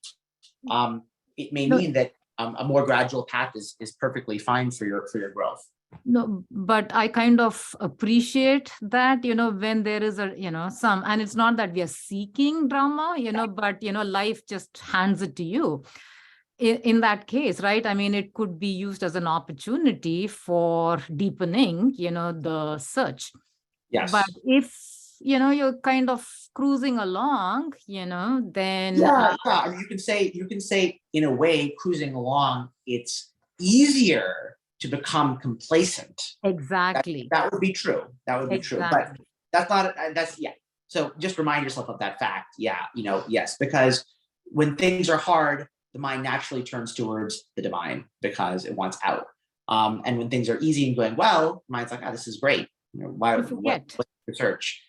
it may mean that a more gradual path is perfectly fine for your growth. No, but I kind of appreciate that, when there is some, and it's not that we are seeking drama, but, life just hands it to you. In that case, right? I mean, it could be used as an opportunity for deepening, the search. Yes. But if, you're kind of cruising along, then. Yeah. I mean, you can say in a way, cruising along, it's easier to become complacent. Exactly. That would be true. That would be true. But yeah. So just remind yourself of that fact. Yeah. Yes, because when things are hard, the mind naturally turns towards the divine because it wants out. And when things are easy and going well, the mind's like, oh, this is great. What's the search?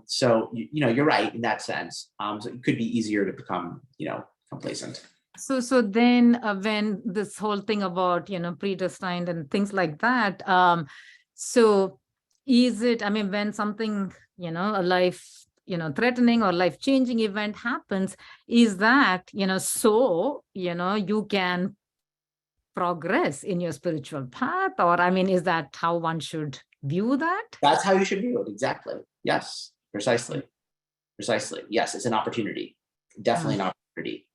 So you're right in that sense. So it could be easier to become, complacent. So then when this whole thing about, predestined and things like that, so is it, I mean, when something, a life, threatening or life changing event happens, is that, so, you can progress in your spiritual path? Or, I mean, is that how one should view that? That's how you should view it. Exactly. Yes, precisely. Yes, it's an opportunity. Definitely an opportunity.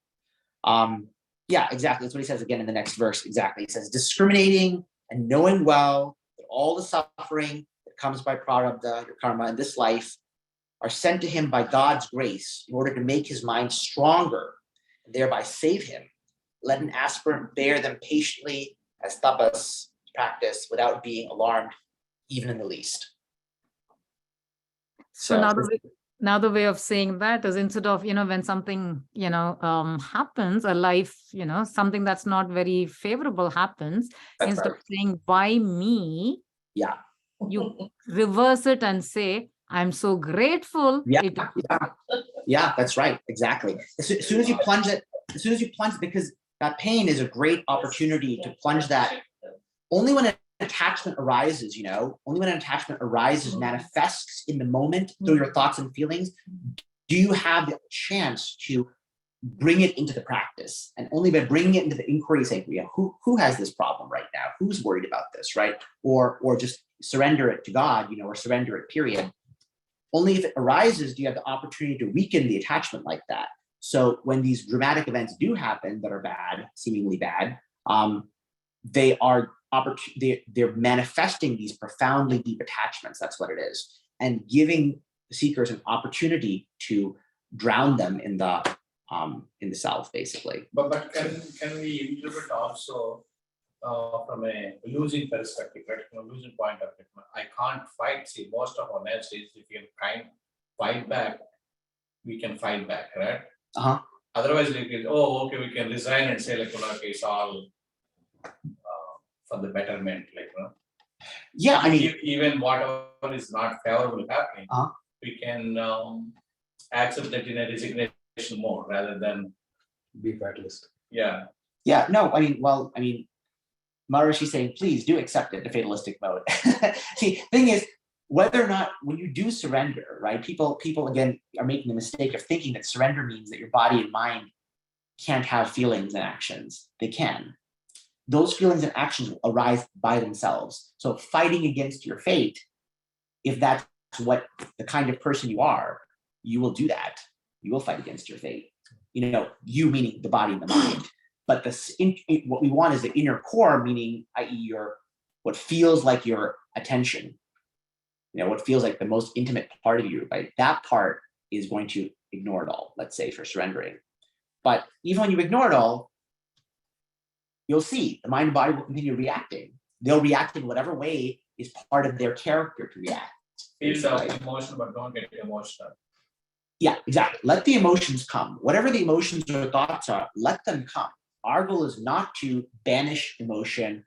Yeah, exactly. That's what he says again in the next verse. Exactly. He says, discriminating and knowing well that all the suffering that comes by prarabdha, your karma in this life, are sent to him by God's grace in order to make his mind stronger and thereby save him. Let an aspirant bear them patiently as tapas practice without being alarmed, even in the least. So now the way of saying that is, instead of, when something, happens, a life, something that's not very favorable happens, instead of saying, why me? Yeah. You reverse it and say, I'm so grateful. Yeah, that's right. Exactly. As soon as you plunge it, because that pain is a great opportunity to plunge that. Only when an attachment arises, manifests in the moment through your thoughts and feelings, do you have the chance to bring it into the practice. And only by bringing it into the inquiry, saying, who has this problem right now? Who's worried about this, right? Or just surrender it to God, or surrender it, period. Only if it arises do you have the opportunity to weaken the attachment like that. So when these dramatic events do happen that are bad, seemingly bad, they're manifesting these profoundly deep attachments. That's what it is, and giving the seekers an opportunity to drown them in the self, basically. But can we interpret also from a losing perspective, right? From a losing point of view, I can't fight. See, most of our nature is if you can fight back, we can fight back, right? Otherwise, we can resign and say like, okay, it's all for the betterment, like, Yeah, I mean, even whatever is not favorable happening, we can accept that in a resignation mode rather than be fatalist. Yeah. No, I mean, Maharishi's saying, please do accept it in a fatalistic mode. See, thing is, whether or not when you do surrender, right? People again are making the mistake of thinking that surrender means that your body and mind can't have feelings and actions. They can. Those feelings and actions will arise by themselves. So fighting against your fate, if that's what the kind of person you are, you will do that. You will fight against your fate. You meaning the body and the mind. But what we want is the inner core, meaning, i.e., what feels like your attention. What feels like the most intimate part of you, right? That part is going to ignore it all, let's say, for surrendering. But even when you ignore it all, you'll see the mind and body will continue reacting. they'll react in whatever way is part of their character to react. Feel the emotion, but don't get emotional. Yeah, exactly. Let the emotions come. Whatever the emotions or thoughts are, let them come. Our goal is not to banish emotion,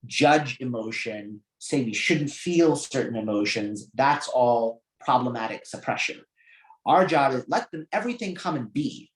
judge emotion, say we shouldn't feel certain emotions. That's all problematic suppression. Our job is let them everything come and be.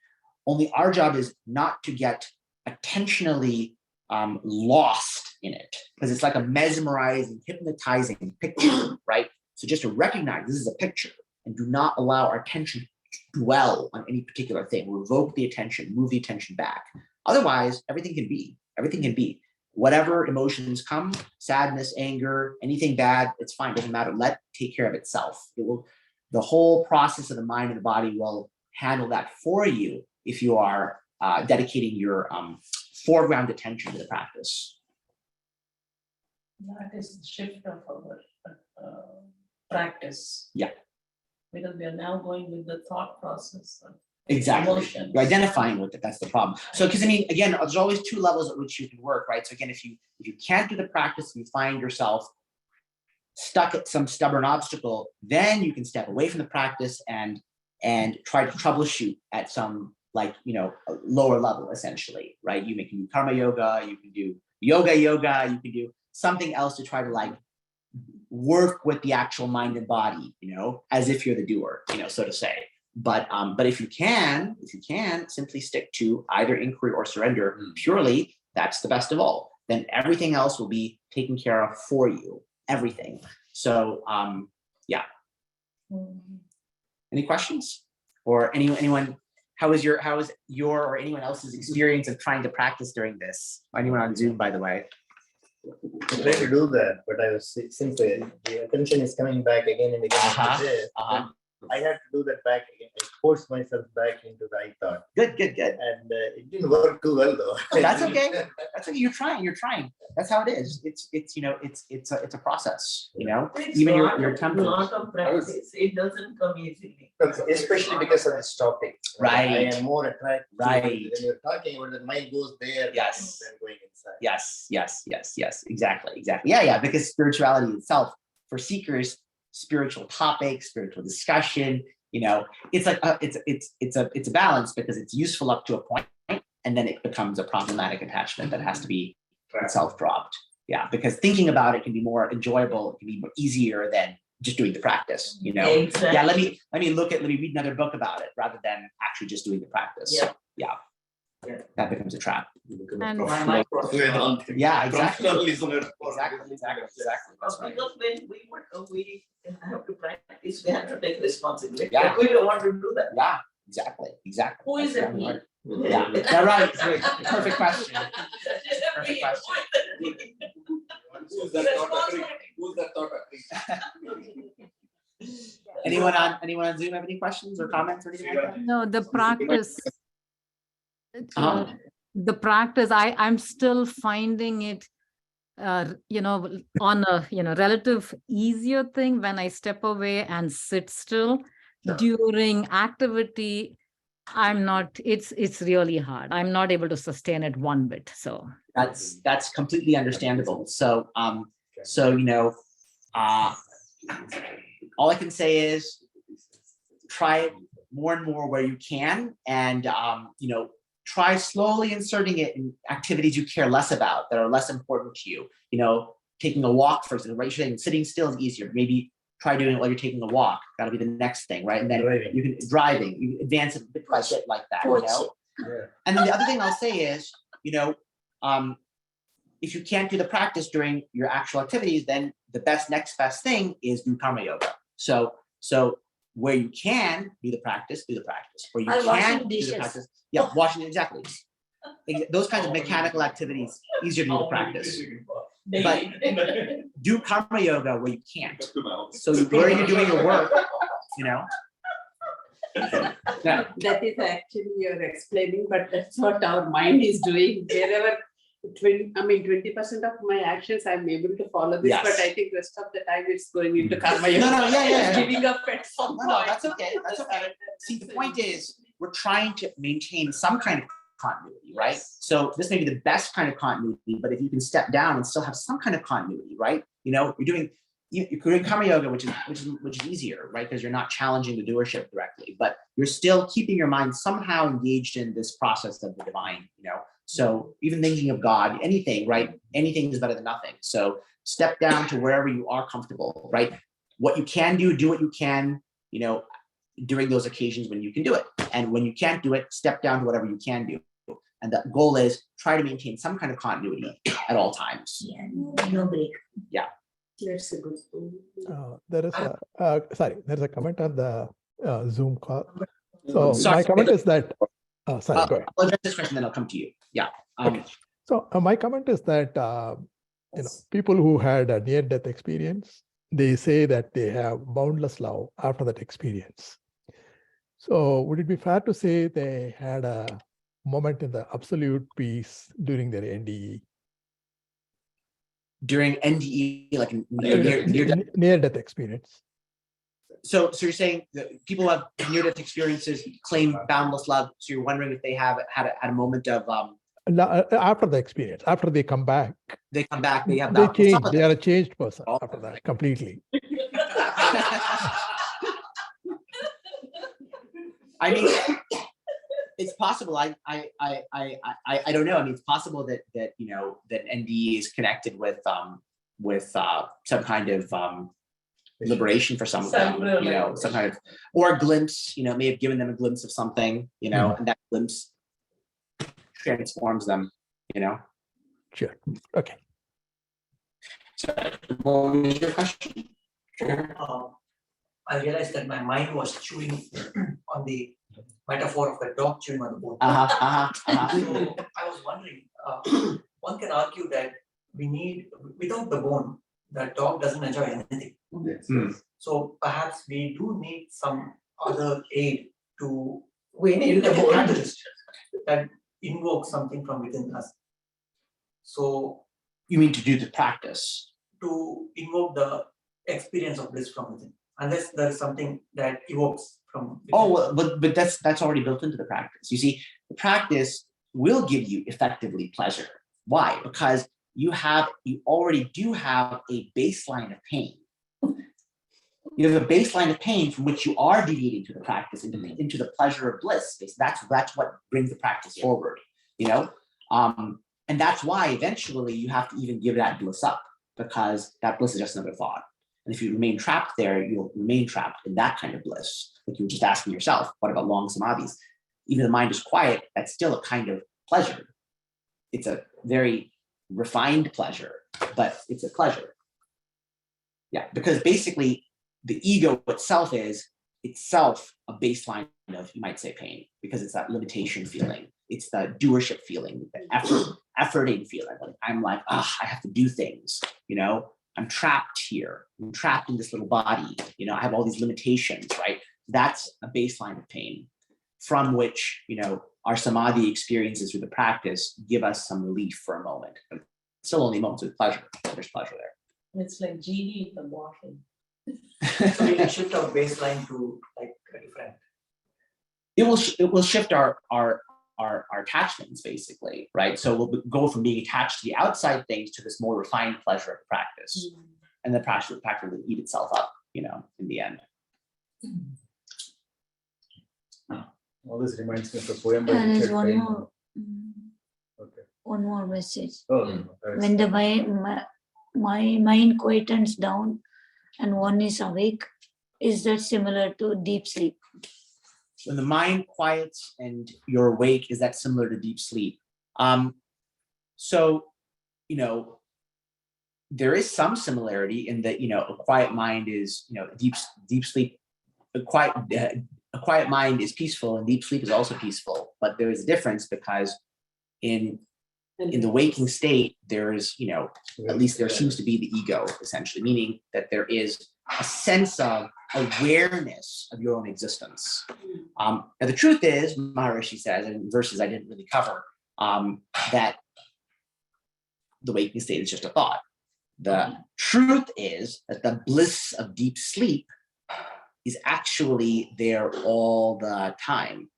Only our job is not to get attentionally lost in it, because it's like a mesmerizing, hypnotizing picture, right? So just to recognize this is a picture and do not allow our attention to dwell on any particular thing. Revoke the attention, move the attention back. Otherwise, everything can be. Everything can be. Whatever emotions come, sadness, anger, anything bad, it's fine. Doesn't matter. Let it take care of itself. It will. The whole process of the mind and the body will handle that for you if you are dedicating your foreground attention to the practice. That is the shift of our practice. Yeah. Because we are now going with the thought process. Exactly. Emotions. You're identifying with it. That's the problem. So, because I mean, again, there's always two levels at which you can work, right? So again, if you can't do the practice, you find yourself stuck at some stubborn obstacle, then you can step away from the practice and try to troubleshoot at some lower level, essentially, right? You can do karma yoga, you can do yoga, you can do something else to try to work with the actual mind and body, as if you're the doer, so to say. But if you can simply stick to either inquiry or surrender purely, that's the best of all. Then everything else will be taken care of for you. Everything. So yeah. Any questions? Or anyone? How is your or anyone else's experience of trying to practice during this? Anyone on Zoom, by the way? I try to do that, but I was since the attention is coming back again and again. Then I had to do that back again. I forced myself back into the I thought. Good. And it didn't work too well though. That's okay. That's okay. You're trying. That's how it is. It's a process. It's Even lot your of- temple. lot of practice. It doesn't come easily. Especially because of this topic. Right. I am more attracted. Right. When you're talking about the mind goes there. Yes. Than going inside. Yes. Exactly. Yeah. Because spirituality itself, for seekers, spiritual topics, spiritual discussion, it's like it's a balance, because it's useful up to a point, and then it becomes a problematic attachment that has to be itself dropped. Yeah, because thinking about it can be more enjoyable, it can be more easier than just doing the practice. Exactly. Yeah, let me read another book about it rather than actually just doing the practice. Yeah. That becomes a trap. And Yeah, exactly. Listener. Exactly. That's right. Because when we have to practice, we have to take responsibility. Yeah. We don't want to do that. Yeah, exactly. Who is That's it? right. Yeah, yeah, right. Perfect question. Perfect question. Who's that thought? Anyone on Zoom have any questions or comments or anything like that? no, the practice. Uh-huh. The practice, I'm still finding it, on a relative easier thing when I step away and sit still. During activity, I'm not. It's really hard. I'm not able to sustain it one bit. So That's completely understandable. So all I can say is try it more and more where you can, and try slowly inserting it in activities you care less about, that are less important to you. Taking a walk, for example, right? You're saying sitting still is easier. Maybe try doing it while you're taking a walk. That'll be the next thing, right? And then you can you advance it bit by bit like that. And then the other thing I'll say is, if you can't do the practice during your actual activities, then the next best thing is do karma yoga. So where you can do the practice, Where you can't do the practice, washing, exactly. Those kinds of mechanical activities, easier to do the practice. But do karma yoga where you can't. So where you're doing your work, That is actually you're explaining, but that's what our mind is doing. Wherever 20% of my actions I'm able to follow this, but I think rest of the time it's going into karma yoga. No, Giving up at some point. No, that's okay. See, the point is we're trying to maintain some kind of continuity, right? So this may be the best kind of continuity, but if you can step down and still have some kind of continuity, right? You know, you're doing karma yoga, which is easier, right? Because you're not challenging the doership directly, but you're still keeping your mind somehow engaged in this process of the divine, you know. So even thinking of God, anything, right? Anything is better than nothing. So step down to wherever you are comfortable, right? What you can do what you can, you know, during those occasions when you can do it. And when you can't do it, step down to whatever you can do. And the goal is try to maintain some kind of continuity at all times. Yeah, no break. Yeah. That's a good There is there's a comment on the Zoom call. So Sorry, my comment is that, go ahead. I'll address this question, then I'll come to you. Yeah. Okay. So my comment is that, you know, people who had a near-death experience, they say that they have boundless love after that experience. So would it be fair to say they had a moment in the absolute peace during their NDE? During NDE, like near-death experience. So you're saying that people who have near-death experiences claim boundless love. So you're wondering if they have had a moment of after the experience, after they come back. They come back. They have. They change. They are a changed person after that completely. I mean, it's possible. I don't know. I mean, it's possible that you know that NDE is connected with some kind of liberation for some of them. You know, some kind of or a glimpse. You know, may have given them a glimpse of something. You know, and that glimpse transforms them. You know. Sure. Okay. So, what was your question? Sure. I realized that my mind was chewing on the metaphor of the dog chewing on the bone. So I was wondering, one can argue that we need, without the bone, the dog doesn't enjoy anything. So perhaps we do need some other aid to, we need a catalyst that invokes something from within us. So you mean to do the practice? To invoke the experience of bliss from within. Unless there is something that evokes from within. Oh, well, but that's already built into the practice. You see, the practice will give you effectively pleasure. Why? Because you already do have a baseline of pain. You have a baseline of pain from which you are deviating to the practice into the pleasure of bliss. That's what brings the practice forward. You know, and that's why eventually you have to even give that bliss up, because that bliss is just another thought. And if you remain trapped there, you'll remain trapped in that kind of bliss. Like you were just asking yourself, what about long samadhis? Even the mind is quiet, that's still a kind of pleasure. It's a very refined pleasure, but it's a pleasure. Yeah, because basically the ego itself is itself a baseline of, you might say, pain, because it's that limitation feeling. It's the doership feeling, the efforting feeling. Like I'm like, I have to do things, you know? I'm trapped here. I'm trapped in this little body. You know, I have all these limitations, right? That's a baseline of pain from which, you know, our samadhi experiences through the practice give us some relief for a moment. But still only moments of pleasure. There's pleasure there. It's like GD in the washing. So we can shift our baseline to like a different. It will shift our attachments, basically, right? So we'll go from being attached to the outside things to this more refined pleasure of practice. And the practice will eat itself up, you know, in the end. All this reminds me of a poem by There is Richard one Feynman. more. Okay. One more message. Oh, When the my mind quietens down and one is awake, is that similar to deep sleep? When the mind quiets and you're awake, is that similar to deep sleep? So, you know, there is some similarity in that, you know, a quiet mind is, you know, deep sleep. A quiet mind is peaceful, and deep sleep is also peaceful. But there is a difference, because in the waking state, there is, you know, at least there seems to be the ego, essentially, meaning that there is a sense of awareness of your own existence. Now, the truth is, Maharishi says, in verses I didn't really cover, that the waking state is just a thought. The truth is that the bliss of deep sleep is actually there all the time.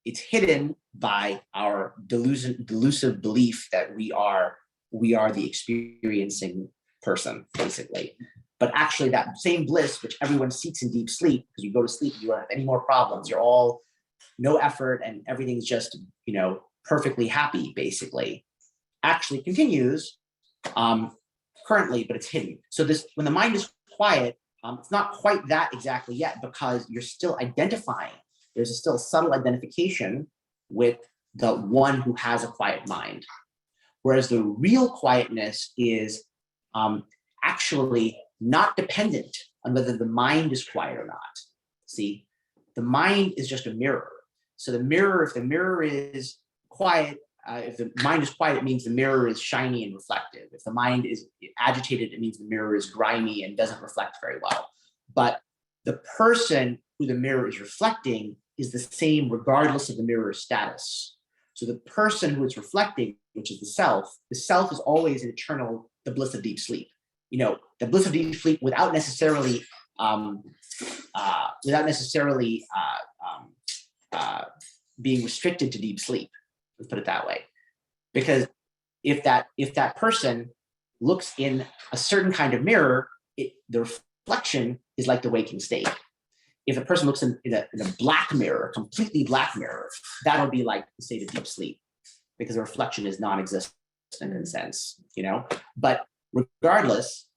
it's hidden by our delusive belief that we are the experiencing person, basically. But actually that same bliss, which everyone seeks in deep sleep, because you go to sleep, you don't have any more problems. You're all no effort and everything's just, perfectly happy, basically, actually continues currently, but it's hidden. So when the mind is quiet, it's not quite that exactly yet, because you're still identifying. There's still subtle identification with the one who has a quiet mind. Whereas the real quietness is actually not dependent on whether the mind is quiet or not. See, the mind is just a mirror. So the mirror, if the mirror is quiet, if the mind is quiet, it means the mirror is shiny and reflective. If the mind is agitated, it means the mirror is grimy and doesn't reflect very well. But the person who the mirror is reflecting is the same regardless of the mirror's status. So the person who it's reflecting, which is the self is always an eternal, the bliss of deep sleep. The bliss of deep sleep without necessarily being restricted to deep sleep. Let's put it that way. Because if that person looks in a certain kind of mirror, the reflection is like the waking state. If a person looks in a black mirror, a completely black mirror, that'll be like the state of deep sleep, because the reflection is non-existent in a sense, But regardless,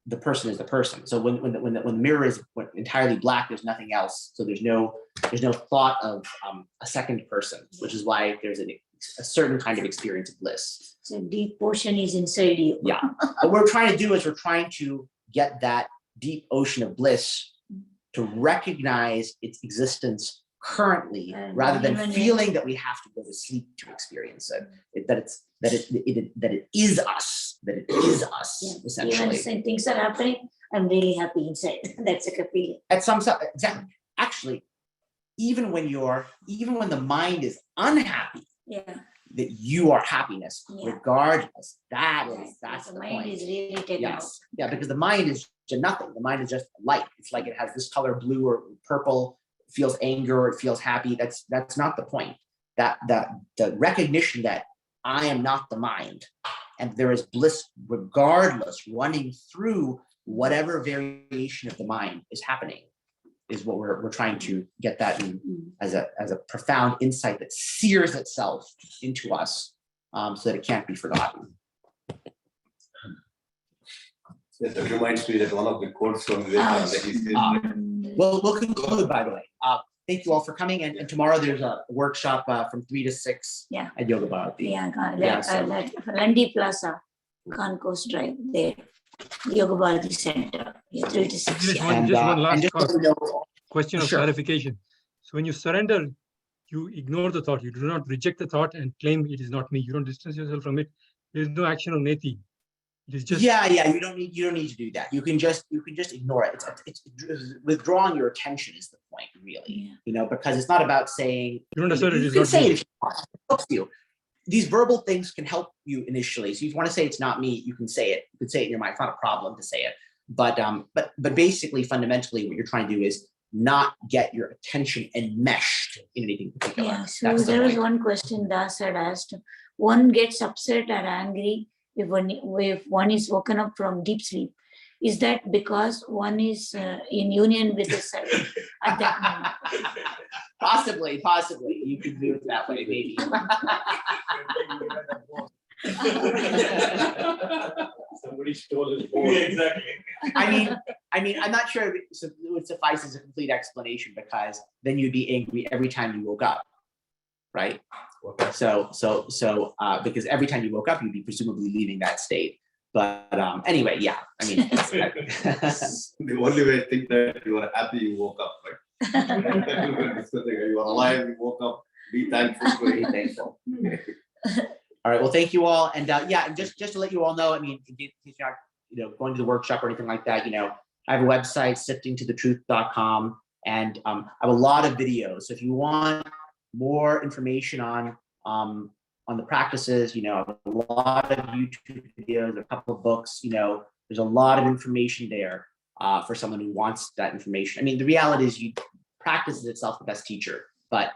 the person is the person. So when the mirror is entirely black, there's nothing else. So there's no thought of a second person, which is why there's a certain kind of experience of bliss. So deep ocean is inside you. Yeah. What we're trying to do is we're trying to get that deep ocean of bliss to recognize its existence currently, rather than feeling that we have to go to sleep to experience it. That it is us. That it is us, Yeah. essentially. Even when things are happening, I'm really happy inside. That's like a feeling. At some exactly. Actually, even when the mind is unhappy, that you are happiness, regardless. That's the mind point. is really taken Yes. Yeah, because the mind is just nothing. The mind is just light. It's like it has this color, blue or purple, it feels anger or it feels happy. That's not the point. That the recognition that I am not the mind, and there is bliss regardless, running through whatever variation of the mind is happening, is what we're trying to get that in as a profound insight that sears itself into us, so that it can't be forgotten. That reminds me that one of the quotes from Vivekananda, he says, we'll conclude, by the way. Thank you all for coming, and tomorrow there's a workshop from 3 to 6 at Yoga Bharati. Landi Plaza, Concourse Drive, there, Yoga Bharati Center, 3 to 6. Just one last question of clarification. So when you surrender, you ignore the thought. You do not reject the thought and claim it is not me. You don't distance yourself from it. There is no action of neti. It is just You don't need to do that. You can just ignore it. It's withdrawing your attention is the point, really. Because it's not about saying you don't you can say it if you want. It helps you. These verbal things can help you initially. So if you want to say it's not me, you can say it. You can say it in your mind. It's not a problem to say it. But basically, fundamentally, what you're trying to do is not get your attention enmeshed in anything particular. Yeah. So there was one question Das had asked. One gets upset or angry if one is woken up from deep sleep. Is that because one is in union with the self at that moment? Possibly. You could do it that way, maybe. Somebody stole his phone. Exactly. I mean, I'm not sure it would suffice as a complete explanation, because then you'd be angry every time you woke up, right? So because every time you woke up, you'd be presumably leaving that state. But anyway, yeah. I mean, the only way I think that you are happy you woke up, right? You are alive, you woke up, be thankful. Be thankful. All right. Well, thank you all, and and just to let you all know, I mean, in case you're not, going to the workshop or anything like that, I have a website, siftingtothetruth.com, and I have a lot of videos. So if you want more information on the practices, a lot of YouTube videos, a couple of books, there's a lot of information there for someone who wants that information. I mean, the reality is practice is itself the best teacher, but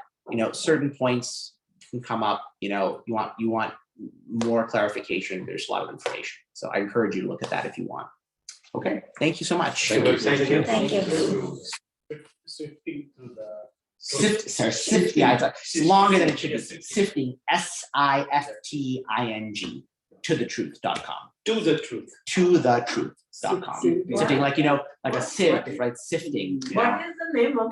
certain points can come up, you want more clarification, there's a lot of information. So I encourage you to look at that if you want. Okay, thank you so much. Thank you. Thank you. Sifting through the. Sift, yeah, it's longer than it should be. Sifting, SIFTING, to the truth.com. To the truth. To the truth.com. Sifting, like a sieve, right? Sifting. What is the name of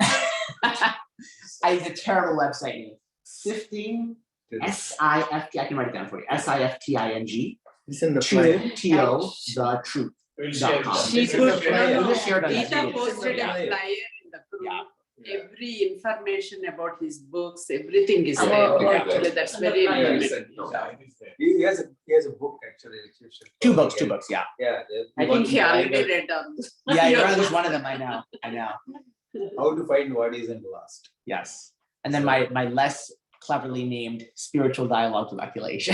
It's a terrible website name. Sifting, SIFT, I can write it down for you. SIFTING. It's in the To flyer. TO, the truth. We'll share .com. that. She It's in the put, flyer. We'll share it on that Rita video. posted a Yeah. flyer in the group. Yeah. Every information about his books, everything is Oh, there. okay. Actually, that's very Yeah, important. He has a book actually. which you should Two probably books, get. yeah. Yeah. I think he already read them. Yeah, you're at least one of them, I know. How to find what is in last. Yes. And then my less cleverly named spiritual dialogue with Akilesh.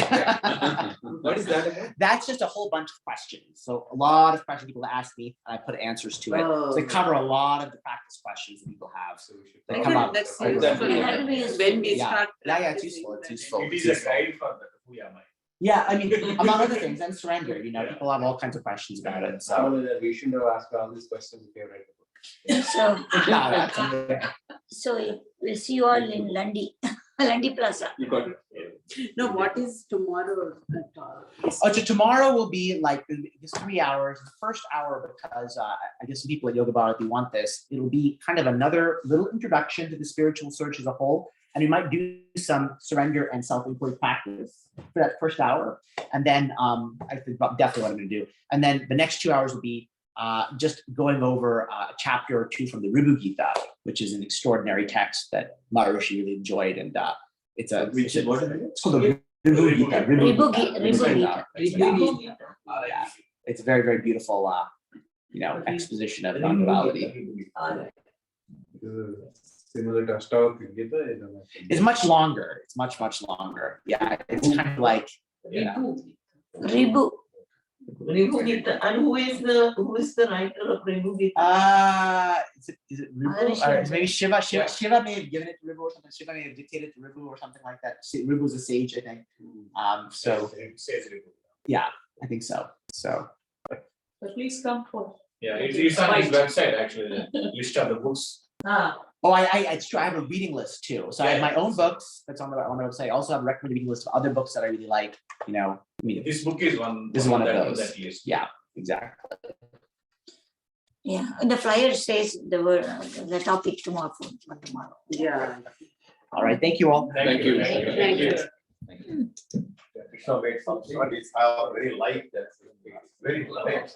What is that about? That's just a whole bunch of questions. So a lot of questions people ask me, and I put answers to it. So they cover a lot of the practice questions that people have. So we should. They I come think up. that's Right, useful. right. That will be useful. When we Yeah. start. Yeah, it's practicing useful. It's that. useful. It It's is a useful. guide for the who am I. Yeah, I mean, among other things, and surrender. People have all kinds of questions about it. So Only that we shouldn't have asked all these questions if you read the book. So, yeah, that's okay. so we'll see you all in Lundi, Lundi Plaza. You got it. No, what is tomorrow? So tomorrow will be like this 3 hours. The first hour, because I guess some people at Yoga Bharati want this, it'll be kind of another little introduction to the spiritual search as a whole. And we might do some surrender and self-inquiry practice for that first hour. And then I think definitely what I'm going to do. And then the next 2 hours will be just going over a chapter or two from the Ribu Gita, which is an extraordinary text that Maharshi really enjoyed. And it's called the Ribu Gita. Ribu Gita. Yeah. It's a very, very beautiful, exposition of non-duality. Similar to Ashtavakra Gita. I don't know. It's much longer. It's much, much longer. Yeah, it's kind of like, Ribu. Ribu Gita? And who is the writer of Ribu Gita? is it Ribu? Or maybe Shiva. Shiva may have given it to Ribu or something. Shiva may have dictated it to Ribu or something like that. Ribu's a sage, I think. Yeah, I think so. So. But please come for. Yeah, it's on his website actually, the list of the books. Oh, it's true. I have a reading list too. So I have my own books that's on the website. I also have a recommended reading list of other books that I really like. This book is one. This is one of that- those. that list. Yeah, exactly. Yeah, and the flyer says the topic tomorrow. For tomorrow. Yeah. All right. Thank you all. Thank you. Thank you. Krishna made some studies. I really like that. Very light.